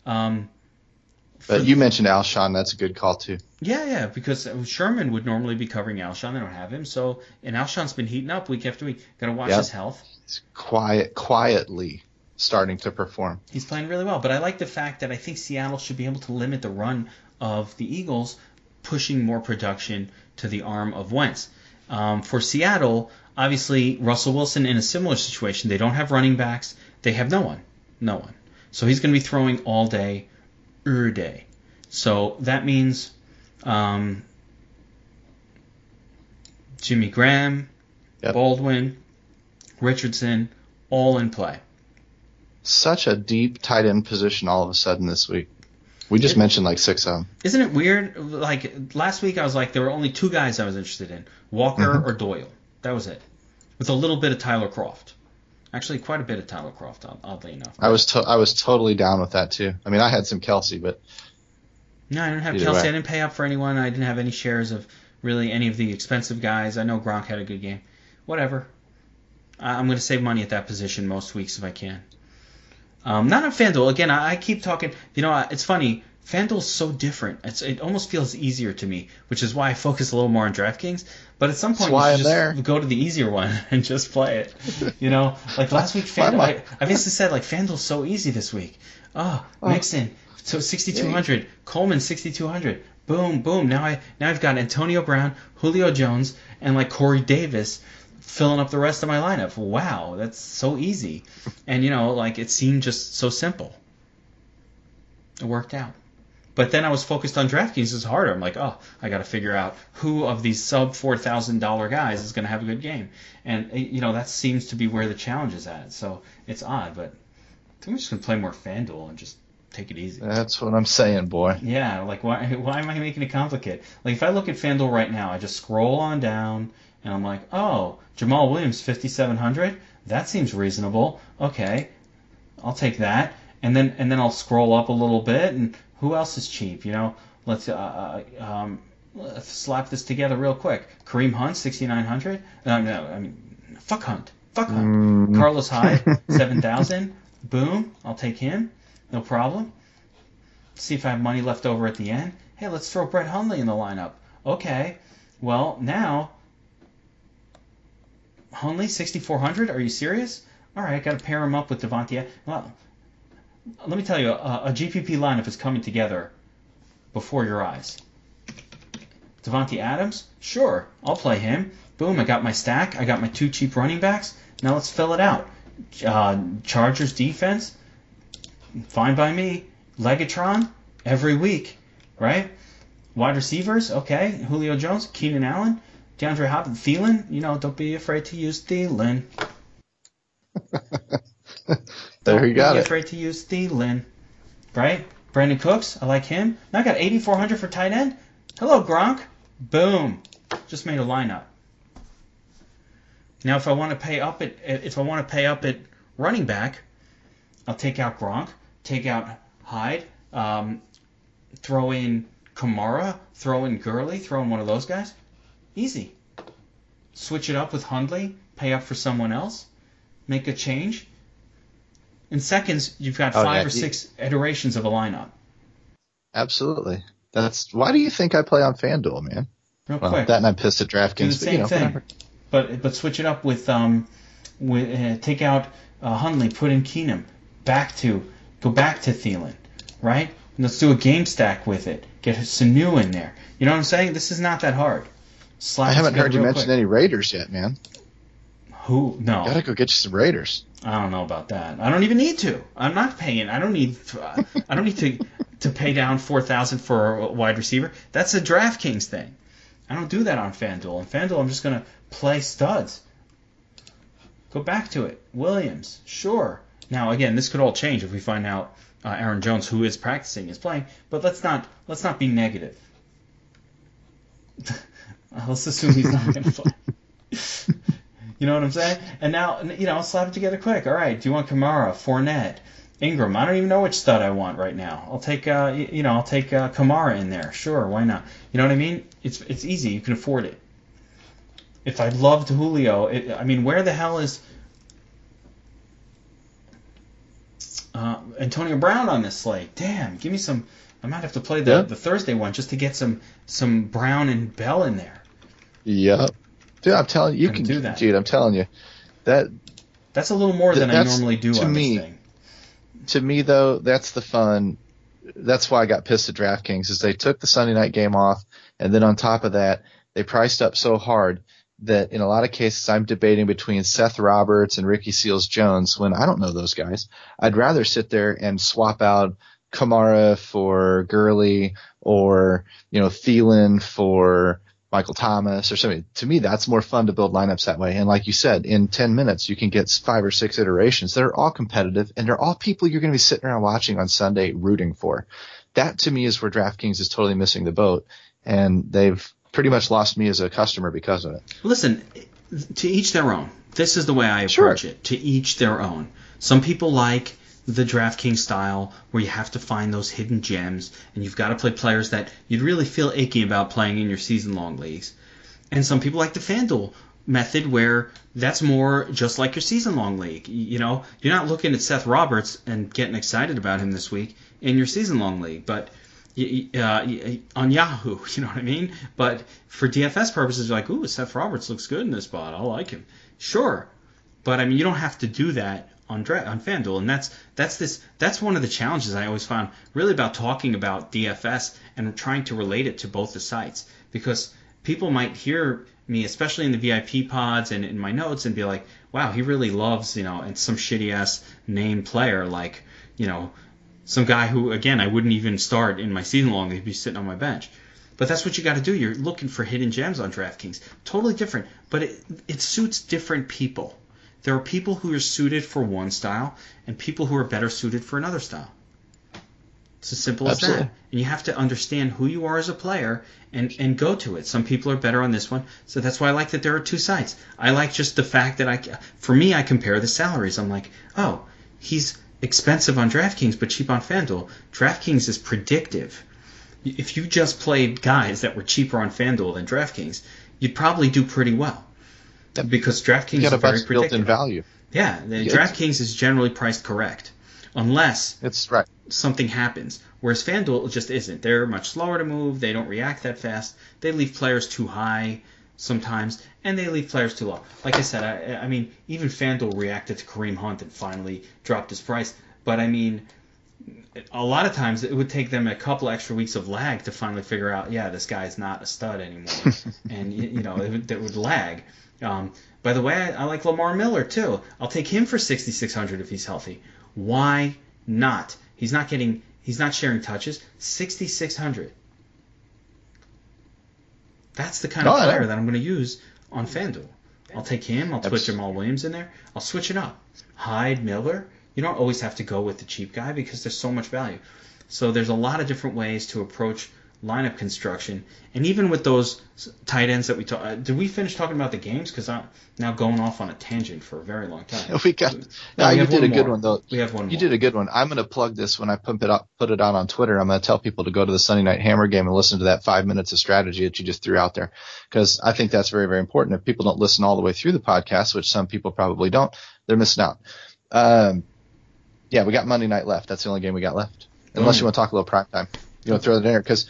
But you mentioned Alshon. That's a good call, too. Yeah, because Sherman would normally be covering Alshon. They don't have him. So, and Alshon's been heating up week after week. Got to watch his health. He's quietly starting to perform. He's playing really well. But I like the fact that I think Seattle should be able to limit the run of the Eagles, pushing more production to the arm of Wentz. For Seattle, obviously, Russell Wilson in a similar situation. They don't have running backs. They have no one. So he's going to be throwing all day, day. So that means Jimmy Graham, Baldwin, Richardson, all in play. Such a deep tight end position all of a sudden this week. We just mentioned like 6 of them. Isn't it weird? Like last week I was like, there were only 2 guys I was interested in, Walker or Doyle. That was it. With a little bit of Tyler Kroft. Actually, quite a bit of Tyler Kroft, oddly enough. I was totally down with that, too. I mean, I had some Kelsey, but... No, I didn't have Kelsey. I didn't pay up for anyone. I didn't have any shares of really any of the expensive guys. I know Gronk had a good game. Whatever. I'm going to save money at that position most weeks if I can. Not on FanDuel. Again, I keep talking... it's funny. FanDuel's so different. It almost feels easier to me, which is why I focus a little more on DraftKings. But at some point, you should just go to the easier one and just play it. Like last week, FanDuel. I basically said like FanDuel's so easy this week. Mixon, so 6,200. Coleman 6,200. Boom, boom. Now I've got Antonio Brown, Julio Jones, and like Corey Davis filling up the rest of my lineup. Wow, that's so easy. And it seemed just so simple. It worked out. But then I was focused on DraftKings. It's harder. I'm like, I got to figure out who of these sub $4,000 guys is going to have a good game. And, that seems to be where the challenge is at. So it's odd, but I think I'm just going to play more FanDuel and just take it easy. That's what I'm saying, boy. Yeah, like why am I making it complicated? Like if I look at FanDuel right now, I just scroll on down and I'm like, Jamal Williams, 5,700? That seems reasonable. Okay, I'll take that. And then I'll scroll up a little bit and who else is cheap? Let's slap this together real quick. Kareem Hunt, 6,900. Fuck Hunt. Carlos Hyde, 7,000. Boom. I'll take him. No problem. See if I have money left over at the end. Hey, let's throw Brett Hundley in the lineup. Okay. Well, now Hundley, 6,400. Are you serious? All right, I got to pair him up with Devontae. Well, let me tell you, a GPP lineup is coming together before your eyes. Devontae Adams? Sure, I'll play him. Boom, I got my stack. I got my 2 cheap running backs. Now let's fill it out. Chargers defense? Fine by me. Legatron? Every week, right? Wide receivers? Okay. Julio Jones? Keenan Allen? DeAndre Hopkins, Thielen, don't be afraid to use Thielen. There you got Don't be it. afraid to use Thielen. Right? Brandon Cooks, I like him. Now I got 8,400 for tight end. Hello, Gronk. Boom. Just made a lineup. Now, if I want to pay up at running back, I'll take out Gronk, take out Hyde, throw in Kamara, throw in Gurley, throw in one of those guys. Easy. Switch it up with Hundley, pay up for someone else, make a change. In seconds, you've got five or six iterations of a lineup. Absolutely. Why do you think I play on FanDuel, man? Real quick. That and I'm pissed at DraftKings. Do the same thing. Whatever. But switch it up with take out Hundley, put in Keenum, go back to Thielen, right? And let's do a game stack with it. Get Sanu in there. You know what I'm saying? This is not that hard. I haven't heard you mention any Raiders yet, man. Who? No. You gotta go get you some Raiders. I don't know about that. I don't even need to. I'm not paying. I don't need to pay down $4,000 for a wide receiver. That's a DraftKings thing. I don't do that on FanDuel. On FanDuel, I'm just gonna play studs. Go back to it. Williams, sure. Now again, this could all change if we find out Aaron Jones, who is practicing, is playing. But let's not be negative. Let's assume he's not going to play. You know what I'm saying? And now, slap it together quick. All right, do you want Kamara, Fournette, Ingram? I don't even know which stud I want right now. I'll take Kamara in there. Sure, why not? You know what I mean? It's easy. You can afford it. If I loved Julio, where the hell is Antonio Brown on this slate? Damn, give me some. I might have to play the Thursday one just to get some Brown and Bell in there. Yep. Dude, I'm telling you, you can do that. Dude, I'm telling you. That's a little more than I normally do on this thing. To me, though, that's the fun. That's why I got pissed at DraftKings, is they took the Sunday night game off, and then on top of that, they priced up so hard that in a lot of cases I'm debating between Seth Roberts and Ricky Seals-Jones when I don't know those guys. I'd rather sit there and swap out Kamara for Gurley or, Thielen for Michael Thomas or something. To me, that's more fun to build lineups that way. And like you said, in 10 minutes, you can get 5 or 6 iterations that are all competitive, and they're all people you're going to be sitting around watching on Sunday rooting for. That, to me, is where DraftKings is totally missing the boat, and they've pretty much lost me as a customer because of it. Listen, to each their own. This is the way I approach it. To each their own. Some people like the DraftKings style where you have to find those hidden gems and you've got to play players that you'd really feel icky about playing in your season-long leagues. And some people like the FanDuel method where that's more just like your season-long league. You're not looking at Seth Roberts and getting excited about him this week in your season-long league, but on Yahoo, you know what I mean? But for DFS purposes, you're like, ooh, Seth Roberts looks good in this spot. I like him. Sure. But, you don't have to do that on FanDuel, and that's one of the challenges I always found really about talking about DFS and trying to relate it to both the sites, because people might hear me, especially in the VIP pods and in my notes, and be like, wow, he really loves, and some shitty-ass name player like, some guy who, again, I wouldn't even start in my season-long, he'd be sitting on my bench. But that's what you got to do. You're looking for hidden gems on DraftKings. Totally different, but it suits different people. There are people who are suited for one style and people who are better suited for another style. It's as simple as that. And you have to understand who you are as a player and go to it. Some people are better on this one, so that's why I like that there are 2 sites. I like just the fact that I compare the salaries. I'm like, oh, he's expensive on DraftKings but cheap on FanDuel. DraftKings is predictive. If you just played guys that were cheaper on FanDuel than DraftKings, you'd probably do pretty well. Because DraftKings is very predictive. Built-in value. Yeah, DraftKings is generally priced correct, unless something happens. Whereas FanDuel just isn't. They're much slower to move. They don't react that fast. They leave players too high sometimes, and they leave players too low. Like I said, even FanDuel reacted to Kareem Hunt and finally dropped his price. But a lot of times it would take them a couple extra weeks of lag to finally figure out, this guy's not a stud anymore, and it would lag. By the way, I like Lamar Miller too. I'll take him for 6,600 if he's healthy. Why not? He's not sharing touches. 6,600. That's the kind of player that I'm going to use on FanDuel. I'll take him. I'll put Jamal Williams in there. I'll switch it up. Hyde, Miller. You don't always have to go with the cheap guy because there's so much value. So there's a lot of different ways to approach lineup construction. And even with those tight ends that we talked, did we finish talking about the games? Because I'm now going off on a tangent for a very long time. You did a good one though. We have one more. You did a good one. I'm going to plug this when I put it out on Twitter. I'm going to tell people to go to the Sunday Night Hammer game and listen to that 5 minutes of strategy that you just threw out there, because I think that's very, very important. If people don't listen all the way through the podcast, which some people probably don't, they're missing out. We got Monday night left. That's the only game we got left. Unless you want to talk a little prime time. You want to throw that in there? Because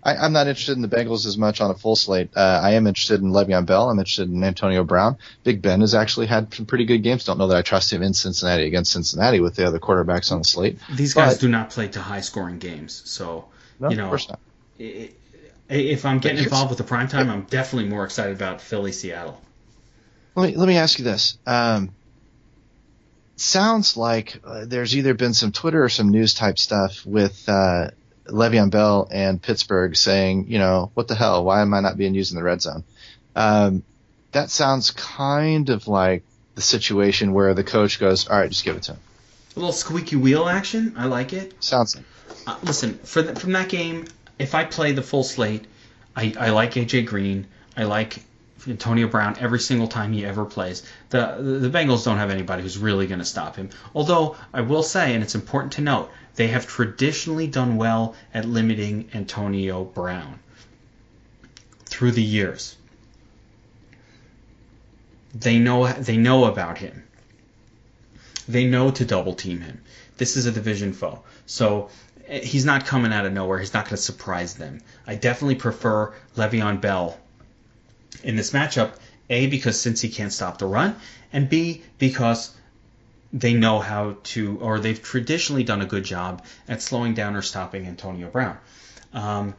I'm not interested in the Bengals as much on a full slate. I am interested in Le'Veon Bell. I'm interested in Antonio Brown. Big Ben has actually had some pretty good games. Don't know that I trust him in Cincinnati against Cincinnati with the other quarterbacks on the slate. These guys do not play to high-scoring games. So, of course not. If I'm getting involved with the primetime, I'm definitely more excited about Philly-Seattle. Let me ask you this. Sounds like there's either been some Twitter or some news type stuff with Le'Veon Bell and Pittsburgh saying, what the hell? Why am I not being used in the red zone? That sounds kind of like the situation where the coach goes, all right, just give it to him. A little squeaky wheel action. I like it. Sounds like. Listen, from that game, if I play the full slate, I like A.J. Green. I like Antonio Brown every single time he ever plays. The Bengals don't have anybody who's really going to stop him. Although I will say, and it's important to note, they have traditionally done well at limiting Antonio Brown through the years. They know about him. They know to double team him. This is a division foe. So he's not coming out of nowhere. He's not going to surprise them. I definitely prefer Le'Veon Bell in this matchup, A, because since he can't stop the run, and B, because they know how to, or they've traditionally done a good job at slowing down or stopping Antonio Brown. I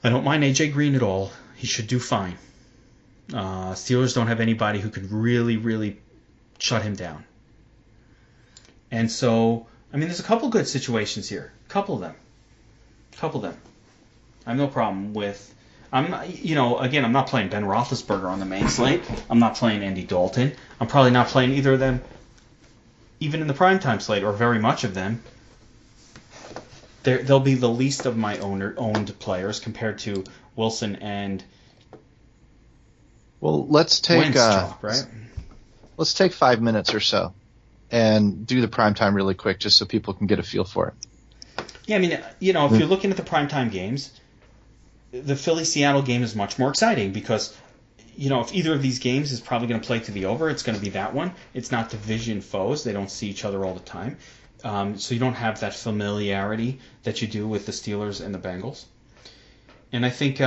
don't mind A.J. Green at all. He should do fine. Steelers don't have anybody who could really, really shut him down. And so, there's a couple good situations here. Couple of them. I have no problem with... I'm not playing Ben Roethlisberger on the main slate. I'm not playing Andy Dalton. I'm probably not playing either of them even in the primetime slate, or very much of them. They'll be the least of my owned players compared to Wilson and let's take right? Let's take 5 minutes or so and do the primetime really quick just so people can get a feel for it. Yeah, if you're looking at the primetime games, the Philly-Seattle game is much more exciting because, if either of these games is probably going to play to the over, it's going to be that one. It's not division foes. They don't see each other all the time. So you don't have that familiarity that you do with the Steelers and the Bengals. And I think, we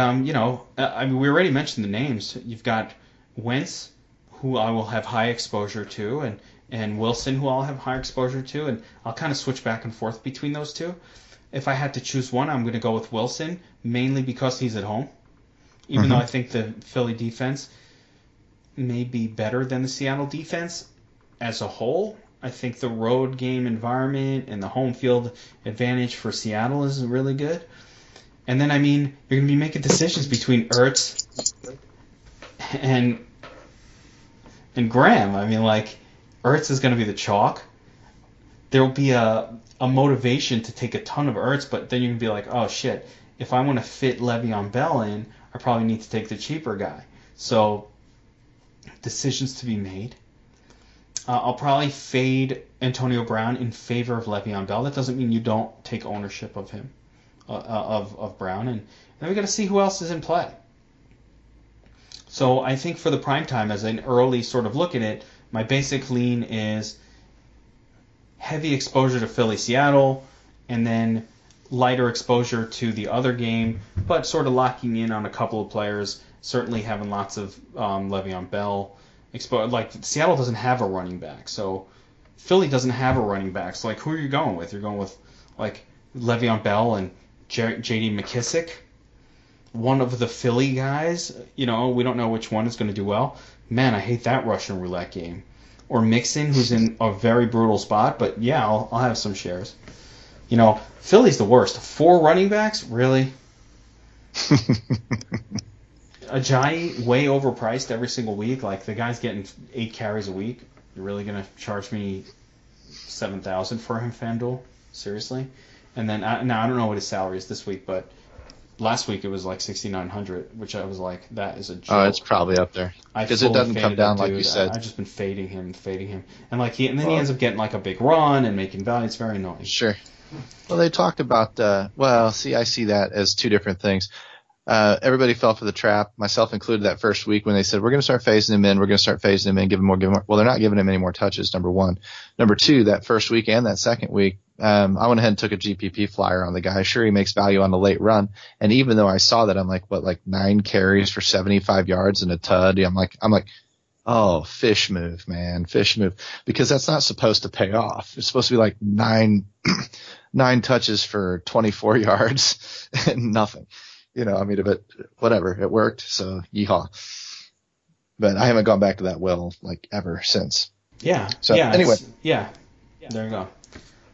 already mentioned the names. You've got Wentz, who I will have high exposure to, and Wilson, who I'll have high exposure to, and I'll kind of switch back and forth between those two. If I had to choose one, I'm going to go with Wilson, mainly because he's at home. Even though I think the Philly defense may be better than the Seattle defense as a whole. I think the road game environment and the home field advantage for Seattle is really good. And then, you're going to be making decisions between Ertz and Graham. Ertz is going to be the chalk. There will be a motivation to take a ton of Ertz, but then you're going to be like, oh, shit, if I want to fit Le'Veon Bell in, I probably need to take the cheaper guy. So, decisions to be made. I'll probably fade Antonio Brown in favor of Le'Veon Bell. That doesn't mean you don't take ownership of him, of Brown. And then we got to see who else is in play. So I think for the primetime, as an early sort of look at it, my basic lean is heavy exposure to Philly-Seattle, and then lighter exposure to the other game, but sort of locking in on a couple of players, certainly having lots of Le'Veon Bell. Seattle doesn't have a running back, so Philly doesn't have a running back. So, who are you going with? You're going with, Le'Veon Bell and J.D. McKissick, one of the Philly guys. We don't know which one is going to do well. Man, I hate that Russian roulette game. Or Mixon, who's in a very brutal spot, but yeah, I'll have some shares. Philly's the worst. 4 running backs? Really? Ajayi way overpriced every single week. Like the guy's getting 8 carries a week. You're really gonna charge me $7,000 for him, FanDuel? Seriously? And then now I don't know what his salary is this week, but last week it was like $6,900, which I was like, that is a joke. Oh, it's probably up there because it doesn't come down like you said. I've just been fading him, and like and then he ends up getting like a big run and making value. It's very annoying. Sure. Well, they talked about. I see that as two different things. Everybody fell for the trap, myself included, that first week when they said, we're going to start phasing him in, give him more. Well, they're not giving him any more touches, number one. Number two, that first week and that second week, I went ahead and took a GPP flyer on the guy. Sure, he makes value on the late run. And even though I saw that, I'm like, 9 carries for 75 yards and a tud? I'm like, oh, fish move, man, fish move. Because that's not supposed to pay off. It's supposed to be like 9 touches for 24 yards and nothing. But whatever, it worked, so yeehaw. But I haven't gone back to that well, ever since. Yeah. So, anyway. Yeah. There you go.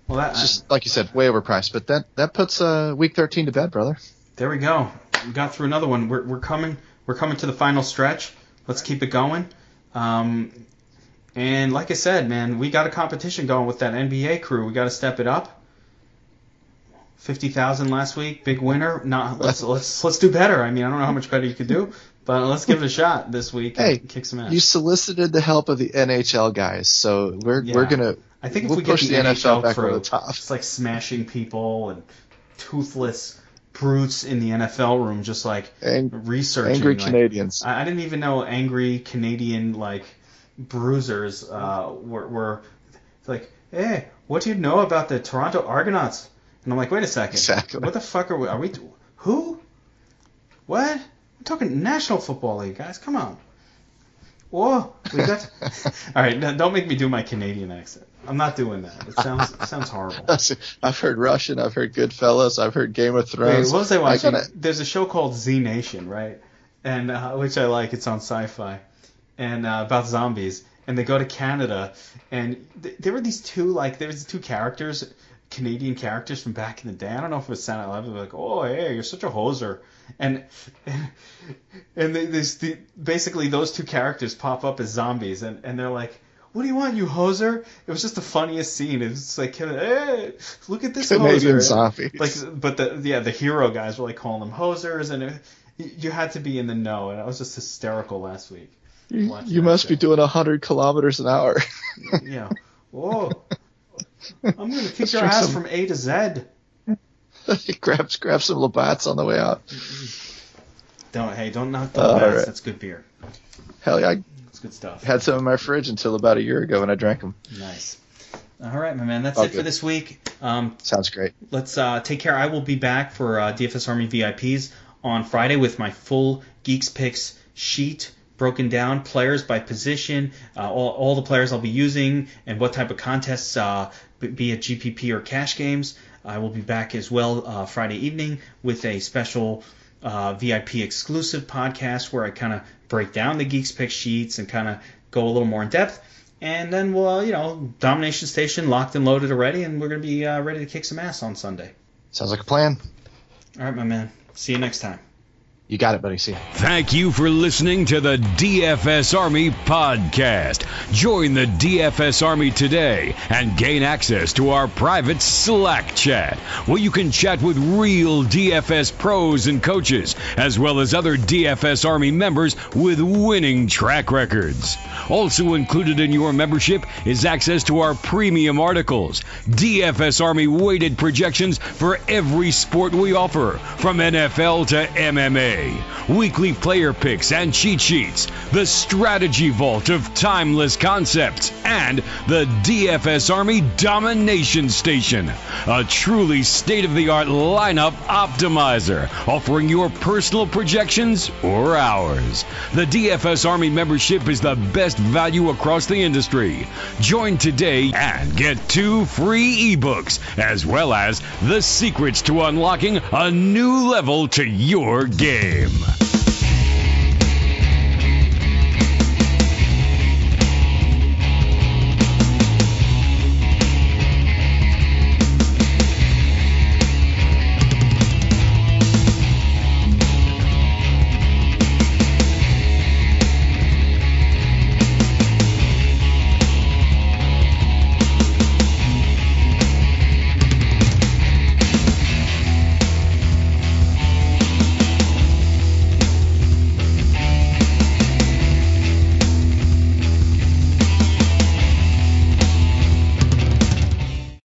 Well, it's just, like you said, way overpriced. But that puts week 13 to bed, brother. There we go. We got through another one. We're coming to the final stretch. Let's keep it going. And like I said, man, we got a competition going with that NBA crew. We got to step it up. 50,000 last week, big winner. Let's do better. I mean, I don't know how much better you could do, but let's give it a shot this week and kick some ass. You solicited the help of the NHL guys, so we're gonna. I think if we'll we get push the NFL NHL back crew, over the top. it's like smashing people and toothless brutes in the NFL room, just researching. Angry Canadians. I didn't even know angry Canadian bruisers were like, hey, what do you know about the Toronto Argonauts? And I'm like, wait a second. Exactly. What the fuck are we? Who? What? We're talking National Football League, guys. Come on. Whoa. We got. All right. Don't make me do my Canadian accent. I'm not doing that. It sounds horrible. I've heard Russian. I've heard Goodfellas. I've heard Game of Thrones. Wait, what was I watching? There's a show called Z Nation, right? And which I like. It's on Sci-Fi, and about zombies. And they go to Canada, and there were these two characters. Canadian characters from back in the day. I don't know if it was Saturday Night Live. They're like, oh, hey, you're such a hoser. And basically those two characters pop up as zombies, and they're like, what do you want, you hoser? It was just the funniest scene. It's like, hey, look at this Canadian hoser. zombies. But the hero guys were calling them hosers, and you had to be in the know, and I was just hysterical last week. You must be doing 100 kilometers an hour. Yeah. Whoa. I'm going to kick your ass from A to Z. grab some Labatt's on the way out. Don't knock the Labatt's. Right. That's good beer. Hell yeah. That's good stuff. Had some in my fridge until about a year ago when I drank them. Nice. All right, my man. That's it for this week. Sounds great. Let's take care. I will be back for DFS Army VIPs on Friday with my full Geeks Picks sheet, broken down players by position, all the players I'll be using, and what type of contests, be it GPP or cash games. I will be back as well Friday evening with a special VIP exclusive podcast where I kind of break down the Geeks Pick sheets and kind of go a little more in depth. And then we'll, Domination Station locked and loaded already, and we're going to be ready to kick some ass on Sunday. Sounds like a plan. All right, my man. See you next time. You got it, buddy. See you. Thank you for listening to the DFS Army podcast. Join the DFS Army today and gain access to our private Slack chat, where you can chat with real DFS pros and coaches, as well as other DFS Army members with winning track records. Also included in your membership is access to our premium articles, DFS Army weighted projections for every sport we offer, from NFL to MMA. Weekly player picks and cheat sheets, the strategy vault of timeless concepts, and the DFS Army Domination Station, a truly state-of-the-art lineup optimizer, offering your personal projections or ours. The DFS Army membership is the best value across the industry. Join today and get 2 free ebooks, as well as the secrets to unlocking a new level to your game.